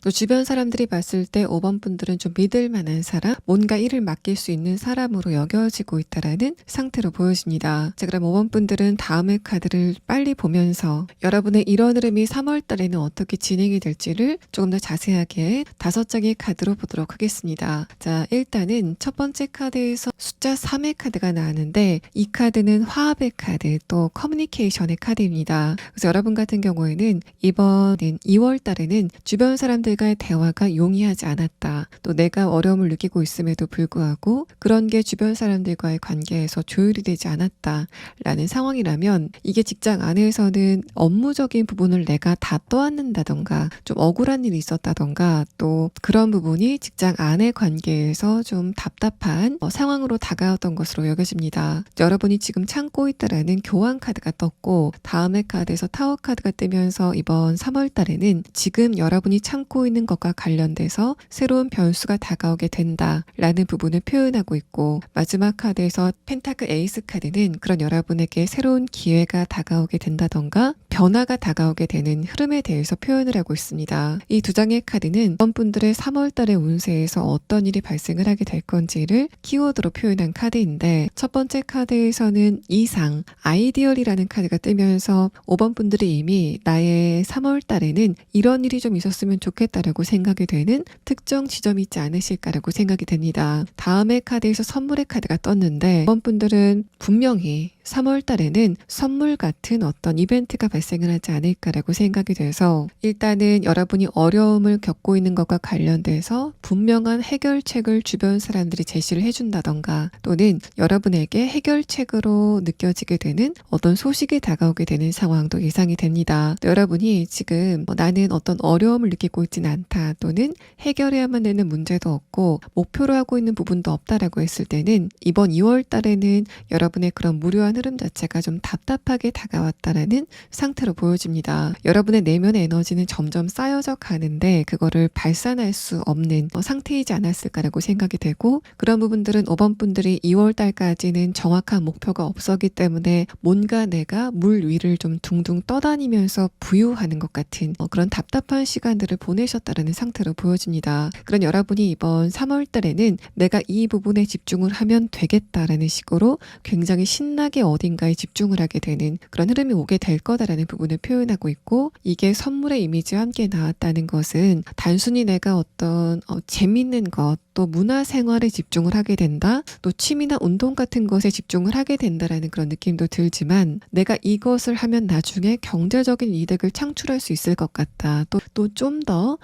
또 주변 사람들이 봤을 때 5번 분들은 좀 믿을 만한 사람, 뭔가 일을 맡길 수 있는 사람으로 여겨지고 있다라는 상태로 보여집니다. 자, 그럼 5번 분들은 다음의 카드를 빨리 보면서 여러분의 이런 흐름이 3월 달에는 어떻게 진행이 될지를 조금 더 자세하게 5장의 카드로 보도록 하겠습니다. 자, 일단은 첫 번째 카드에서 숫자 3의 카드가 나왔는데, 이 카드는 화합의 카드, 또 커뮤니케이션의 카드입니다. 그래서 여러분 같은 경우에는 이번 2월 달에는 주변 사람들과의 대화가 용이하지 않았다. 또 내가 어려움을 느끼고 있음에도 불구하고 그런 게 주변 사람들과의 관계에서 조율이 되지 않았다 라는 상황이라면, 이게 직장 안에서는 업무적인 부분을 내가 다 떠안는다던가 좀 억울한 일이 있었다던가, 또 그런 부분이 직장 안의 관계에서 좀 답답한 상황으로 다가왔던 것으로 여겨집니다. 여러분이 지금 참고 있다라는 교환 카드가 떴고, 다음의 카드에서 타워 카드가 뜨면서 이번 3월 달에는 지금 여러분이 참고 있는 것과 관련돼서 새로운 변수가 다가오게 된다라는 부분을 표현하고 있고, 마지막 카드에서 펜타클 에이스 카드는 그런 여러분에게 새로운 기회가 다가오게 된다던가 변화가 다가오게 되는 흐름에 대해서 표현을 하고 있습니다. 이 2장의 카드는 이번 분들의 3월 달의 운세에서 어떤 일이 발생을 하게 될 건지를 키워드로 표현한 카드인데, 첫 번째 카드에서는 이상, 아이디얼이라는 카드가 뜨면서 5번 분들이 이미 나의 3월 달에는 이런 일이 좀 있었으면 좋겠다라고 생각이 되는 특정 지점이 있지 않으실까라고 생각이 됩니다. 다음의 카드에서 선물의 카드가 떴는데, 이번 분들은 분명히 3월 달에는 선물 같은 어떤 이벤트가 발생을 하지 않을까라고 생각이 돼서, 일단은 여러분이 어려움을 겪고 있는 것과 관련돼서 분명한 해결책을 주변 사람들이 제시를 해준다던가, 또는 여러분에게 해결책으로 느껴지게 되는 어떤 소식이 다가오게 되는 상황도 예상이 됩니다. 또 여러분이 지금 나는 어떤 어려움을 느끼고 있지는 않다, 또는 해결해야만 되는 문제도 없고 목표로 하고 있는 부분도 없다라고 했을 때는, 이번 2월 달에는 여러분의 그런 무료한 흐름 자체가 좀 답답하게 다가왔다라는 상태로 보여집니다. 여러분의 내면의 에너지는 점점 쌓여져 가는데 그거를 발산할 수 없는 상태이지 않았을까라고 생각이 되고, 그런 부분들은 5번 분들이 2월 달까지는 정확한 목표가 없었기 때문에 뭔가 내가 물 위를 좀 둥둥 떠다니면서 부유하는 것 같은 그런 답답한 시간들을 보내셨다라는 상태로 보여집니다. 그런 여러분이 이번 3월 달에는 내가 이 부분에 집중을 하면 되겠다라는 식으로 굉장히 신나게 어딘가에 집중을 하게 되는 그런 흐름이 오게 될 거다라는 부분을 표현하고 있고, 이게 선물의 이미지와 함께 나왔다는 것은 단순히 내가 어떤 재밌는 것, 또 문화생활에 집중을 하게 된다, 또 취미나 운동 같은 것에 집중을 하게 된다라는 그런 느낌도 들지만, 내가 이것을 하면 나중에 경제적인 이득을 창출할 수 있을 것 같다, 또 좀 더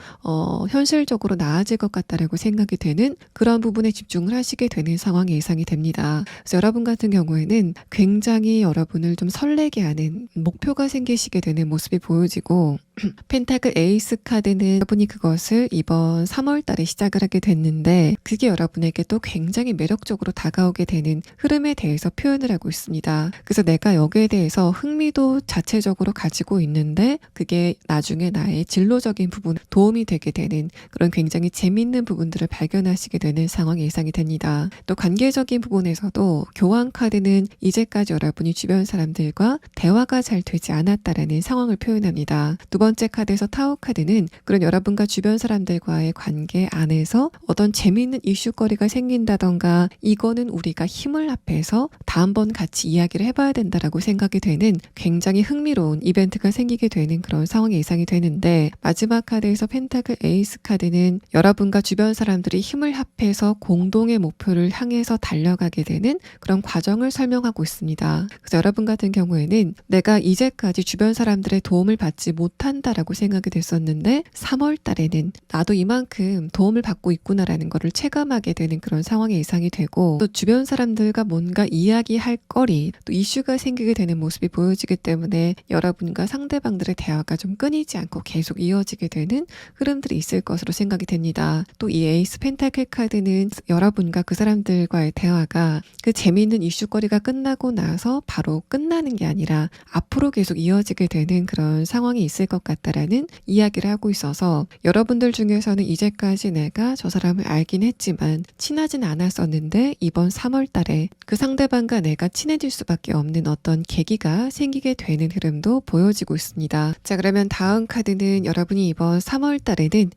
현실적으로 나아질 것 같다라고 생각이 되는 그런 부분에 집중을 하시게 되는 상황이 예상이 됩니다. 그래서 여러분 같은 경우에는 굉장히 여러분을 좀 설레게 하는 목표가 생기시게 되는 모습이 보여지고, 펜타클 에이스 카드는 여러분이 그것을 이번 3월 달에 시작을 하게 됐는데, 있는데 그게 여러분에게 또 굉장히 매력적으로 다가오게 되는 흐름에 대해서 표현을 하고 있습니다. 그래서 내가 여기에 대해서 흥미도 자체적으로 가지고 있는데 그게 나중에 나의 진로적인 부분에 도움이 되게 되는 그런 굉장히 재미있는 부분들을 발견하시게 되는 상황이 예상이 됩니다. 또 관계적인 부분에서도 교황 카드는 이제까지 여러분이 주변 사람들과 대화가 잘 되지 않았다라는 상황을 표현합니다. 두 번째 카드에서 타워 카드는 그런 여러분과 주변 사람들과의 관계 안에서 어떤 재미있는 이슈거리가 생긴다던가 이거는 우리가 힘을 합해서 다음번 같이 이야기를 해봐야 된다라고 생각이 되는 굉장히 흥미로운 이벤트가 생기게 되는 그런 상황이 예상이 되는데 마지막 카드에서 펜타클 에이스 카드는 여러분과 주변 사람들이 힘을 합해서 공동의 목표를 향해서 달려가게 되는 그런 과정을 설명하고 있습니다. 그래서 여러분 같은 경우에는 내가 이제까지 주변 사람들의 도움을 받지 못한다라고 생각이 됐었는데 3월 달에는 나도 이만큼 도움을 받고 있구나라는 것을 체감하게 되는 그런 상황이 예상이 되고 또 주변 사람들과 뭔가 이야기할 거리 또 이슈가 생기게 되는 모습이 보여지기 때문에 여러분과 상대방들의 대화가 좀 끊이지 않고 계속 이어지게 되는 흐름들이 있을 것으로 생각이 됩니다. 또 이 에이스 펜타클 카드는 여러분과 그 사람들과의 대화가 그 재미있는 이슈거리가 끝나고 나서 바로 끝나는 게 아니라 앞으로 계속 이어지게 되는 그런 상황이 있을 것 같다라는 이야기를 하고 있어서 여러분들 중에서는 이제까지 내가 저 사람을 알긴 했지만 친하진 않았었는데 이번 3월 달에 그 상대방과 내가 친해질 수밖에 없는 어떤 계기가 생기게 되는 흐름도 보여지고 있습니다. 자, 그러면 다음 카드는 여러분이 이번 3월 달에는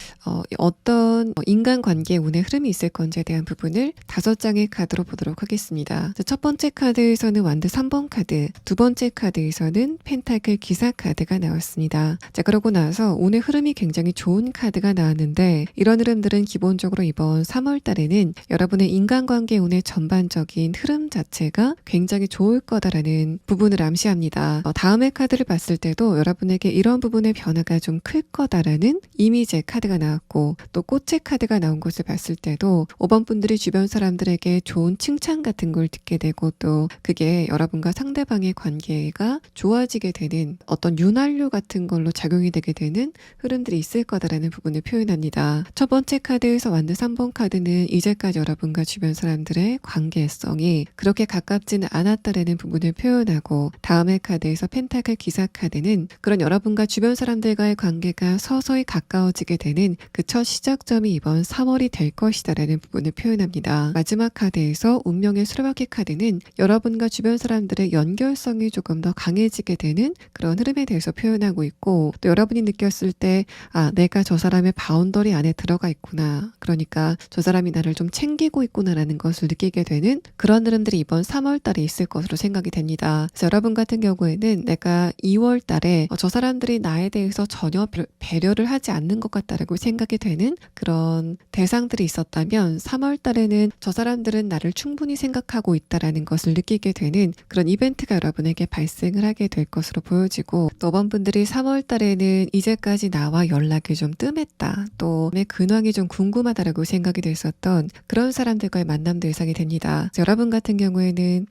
어떤 인간관계 운의 흐름이 있을 건지에 대한 부분을 5장의 카드로 보도록 하겠습니다. 자, 첫 번째 카드에서는 완드 3번 카드, 두 번째 카드에서는 펜타클 기사 카드가 나왔습니다. 자, 그러고 나서 운의 흐름이 굉장히 좋은 카드가 나왔는데 이런 흐름들은 기본적으로 이번 3월 달에는 여러분의 인간관계 운의 전반적인 흐름 자체가 굉장히 좋을 거다라는 부분을 암시합니다. 다음의 카드를 봤을 때도 여러분에게 이런 부분의 변화가 좀 클 거다라는 이미지의 카드가 나왔고 또 꽃의 카드가 나온 것을 봤을 때도 5번 분들이 주변 사람들에게 좋은 칭찬 같은 걸 듣게 되고 또 그게 여러분과 상대방의 관계가 좋아지게 되는 어떤 윤활유 같은 걸로 작용이 되게 되는 흐름들이 있을 거다라는 부분을 표현합니다. 첫 번째 카드에서 완드 3번 카드는 이제까지 여러분과 주변 사람들의 관계성이 그렇게 가깝지는 않았다라는 부분을 표현하고 다음의 카드에서 펜타클 기사 카드는 그런 여러분과 주변 사람들과의 관계가 서서히 가까워지게 되는 그 첫 시작점이 이번 3월이 될 것이다라는 부분을 표현합니다. 마지막 카드에서 운명의 수레바퀴 카드는 여러분과 주변 사람들의 연결성이 조금 더 강해지게 되는 그런 흐름에 대해서 표현하고 있고 또 여러분이 느꼈을 때 내가 저 사람의 바운더리 안에 들어가 있구나. 그러니까 저 사람이 나를 좀 챙기고 있구나라는 것을 느끼게 되는 그런 흐름들이 이번 3월 달에 있을 것으로 생각이 됩니다. 그래서 여러분 같은 경우에는 내가 2월 달에 저 사람들이 나에 대해서 전혀 배려를 하지 않는 것 같다라고 생각이 되는 그런 대상들이 있었다면 3월 달에는 저 사람들은 나를 충분히 생각하고 있다라는 것을 느끼게 되는 그런 이벤트가 여러분에게 발생을 하게 될 것으로 보여지고 또 어번 분들이 3월 달에는 이제까지 나와 연락이 좀 뜸했다 또 내 근황이 좀 궁금하다라고 생각이 됐었던 그런 사람들과의 만남도 예상이 됩니다. 여러분 같은 경우에는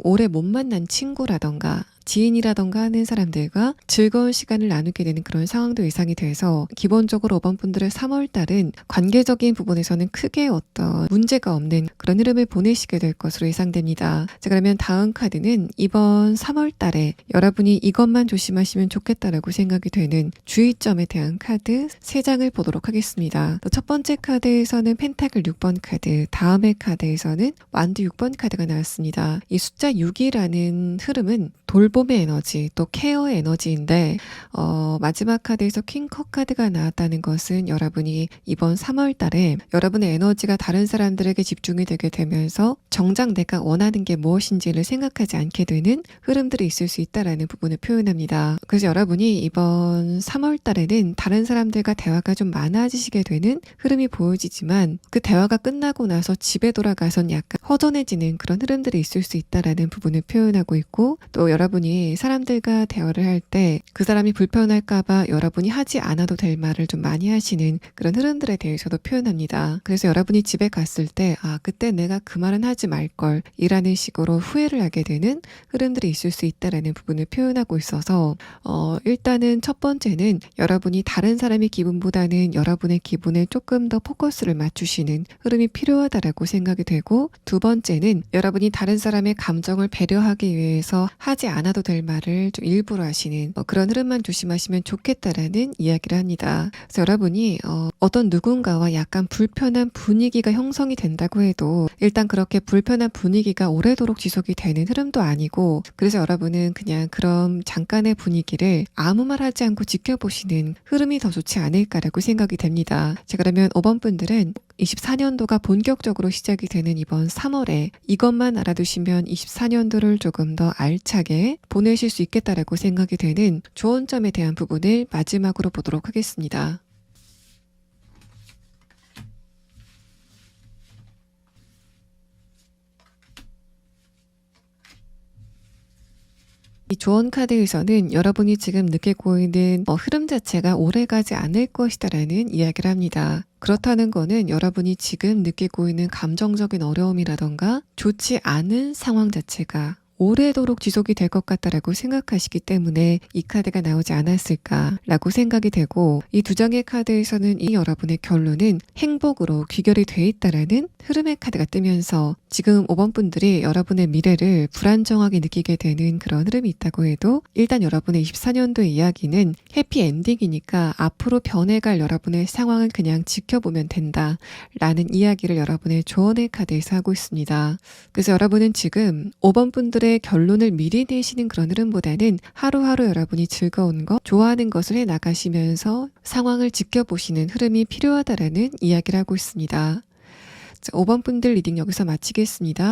오래 못 만난 친구라던가 지인이라던가 하는 사람들과 즐거운 시간을 나누게 되는 그런 상황도 예상이 돼서 기본적으로 5번 분들의 3월 달은 관계적인 부분에서는 크게 어떤 문제가 없는 그런 흐름을 보내시게 될 것으로 예상됩니다. 자, 그러면 다음 카드는 이번 3월 달에 여러분이 이것만 조심하시면 좋겠다라고 생각이 되는 주의점에 대한 카드 3장을 보도록 하겠습니다. 첫 번째 카드에서는 펜타클 6번 카드, 다음의 카드에서는 완드 6번 카드가 나왔습니다. 이 숫자 6이라는 흐름은 돌봄의 에너지 또 케어의 에너지인데 마지막 카드에서 퀸컵 카드가 나왔다는 것은 여러분이 이번 3월 달에 여러분의 에너지가 다른 사람들에게 집중이 되게 되면서 정작 내가 원하는 게 무엇인지를 생각하지 않게 되는 흐름들이 있을 수 있다라는 부분을 표현합니다. 그래서 여러분이 이번 3월 달에는 다른 사람들과 대화가 좀 많아지시게 되는 흐름이 보여지지만 그 대화가 끝나고 나서 집에 돌아가선 약간 허전해지는 그런 흐름들이 있을 수 있다라는 부분을 표현하고 있고 또 여러분이 여러분이 사람들과 대화를 할 때 그 사람이 불편할까봐 여러분이 하지 않아도 될 말을 좀 많이 하시는 그런 흐름들에 대해서도 표현합니다. 그래서 여러분이 집에 갔을 때 그때 내가 그 말은 하지 말걸 이라는 식으로 후회를 하게 되는 흐름들이 있을 수 있다라는 부분을 표현하고 있어서 일단은 첫 번째는 여러분이 다른 사람의 기분보다는 여러분의 기분에 조금 더 포커스를 맞추시는 흐름이 필요하다라고 생각이 되고, 두 번째는 여러분이 다른 사람의 감정을 배려하기 위해서 하지 않아도 될 말을 좀 일부러 하시는 그런 흐름만 조심하시면 좋겠다라는 이야기를 합니다. 그래서 여러분이 어떤 누군가와 약간 불편한 분위기가 형성이 된다고 해도 일단 그렇게 불편한 분위기가 오래도록 지속이 되는 흐름도 아니고, 그래서 여러분은 그냥 그런 잠깐의 분위기를 아무 말 하지 않고 지켜보시는 흐름이 더 좋지 않을까라고 생각이 됩니다. 자, 그러면 5번 분들은 24년도가 본격적으로 시작이 되는 이번 3월에 이것만 알아두시면 24년도를 조금 더 알차게 보내실 수 있겠다라고 생각이 되는 좋은 점에 대한 부분을 마지막으로 보도록 하겠습니다. 이 조언 카드에서는 여러분이 지금 느끼고 있는 흐름 자체가 오래가지 않을 것이다라는 이야기를 합니다. 그렇다는 거는 여러분이 지금 느끼고 있는 감정적인 어려움이라던가 좋지 않은 상황 자체가 오래도록 지속이 될 것 같다라고 생각하시기 때문에 이 카드가 나오지 않았을까라고 생각이 되고, 이 두 장의 카드에서는 이 여러분의 결론은 행복으로 귀결이 돼 있다라는 흐름의 카드가 뜨면서 지금 5번 분들이 여러분의 미래를 불안정하게 느끼게 되는 그런 흐름이 있다고 해도 일단 여러분의 24년도의 이야기는 해피엔딩이니까 앞으로 변해갈 여러분의 상황을 그냥 지켜보면 된다라는 이야기를 여러분의 조언의 카드에서 하고 있습니다. 그래서 여러분은 지금 5번 분들의 결론을 미리 내시는 그런 흐름보다는 하루하루 여러분이 즐거운 것, 좋아하는 것을 해 나가시면서 상황을 지켜보시는 흐름이 필요하다라는 이야기를 하고 있습니다. 자, 5번 분들 리딩 여기서 마치겠습니다.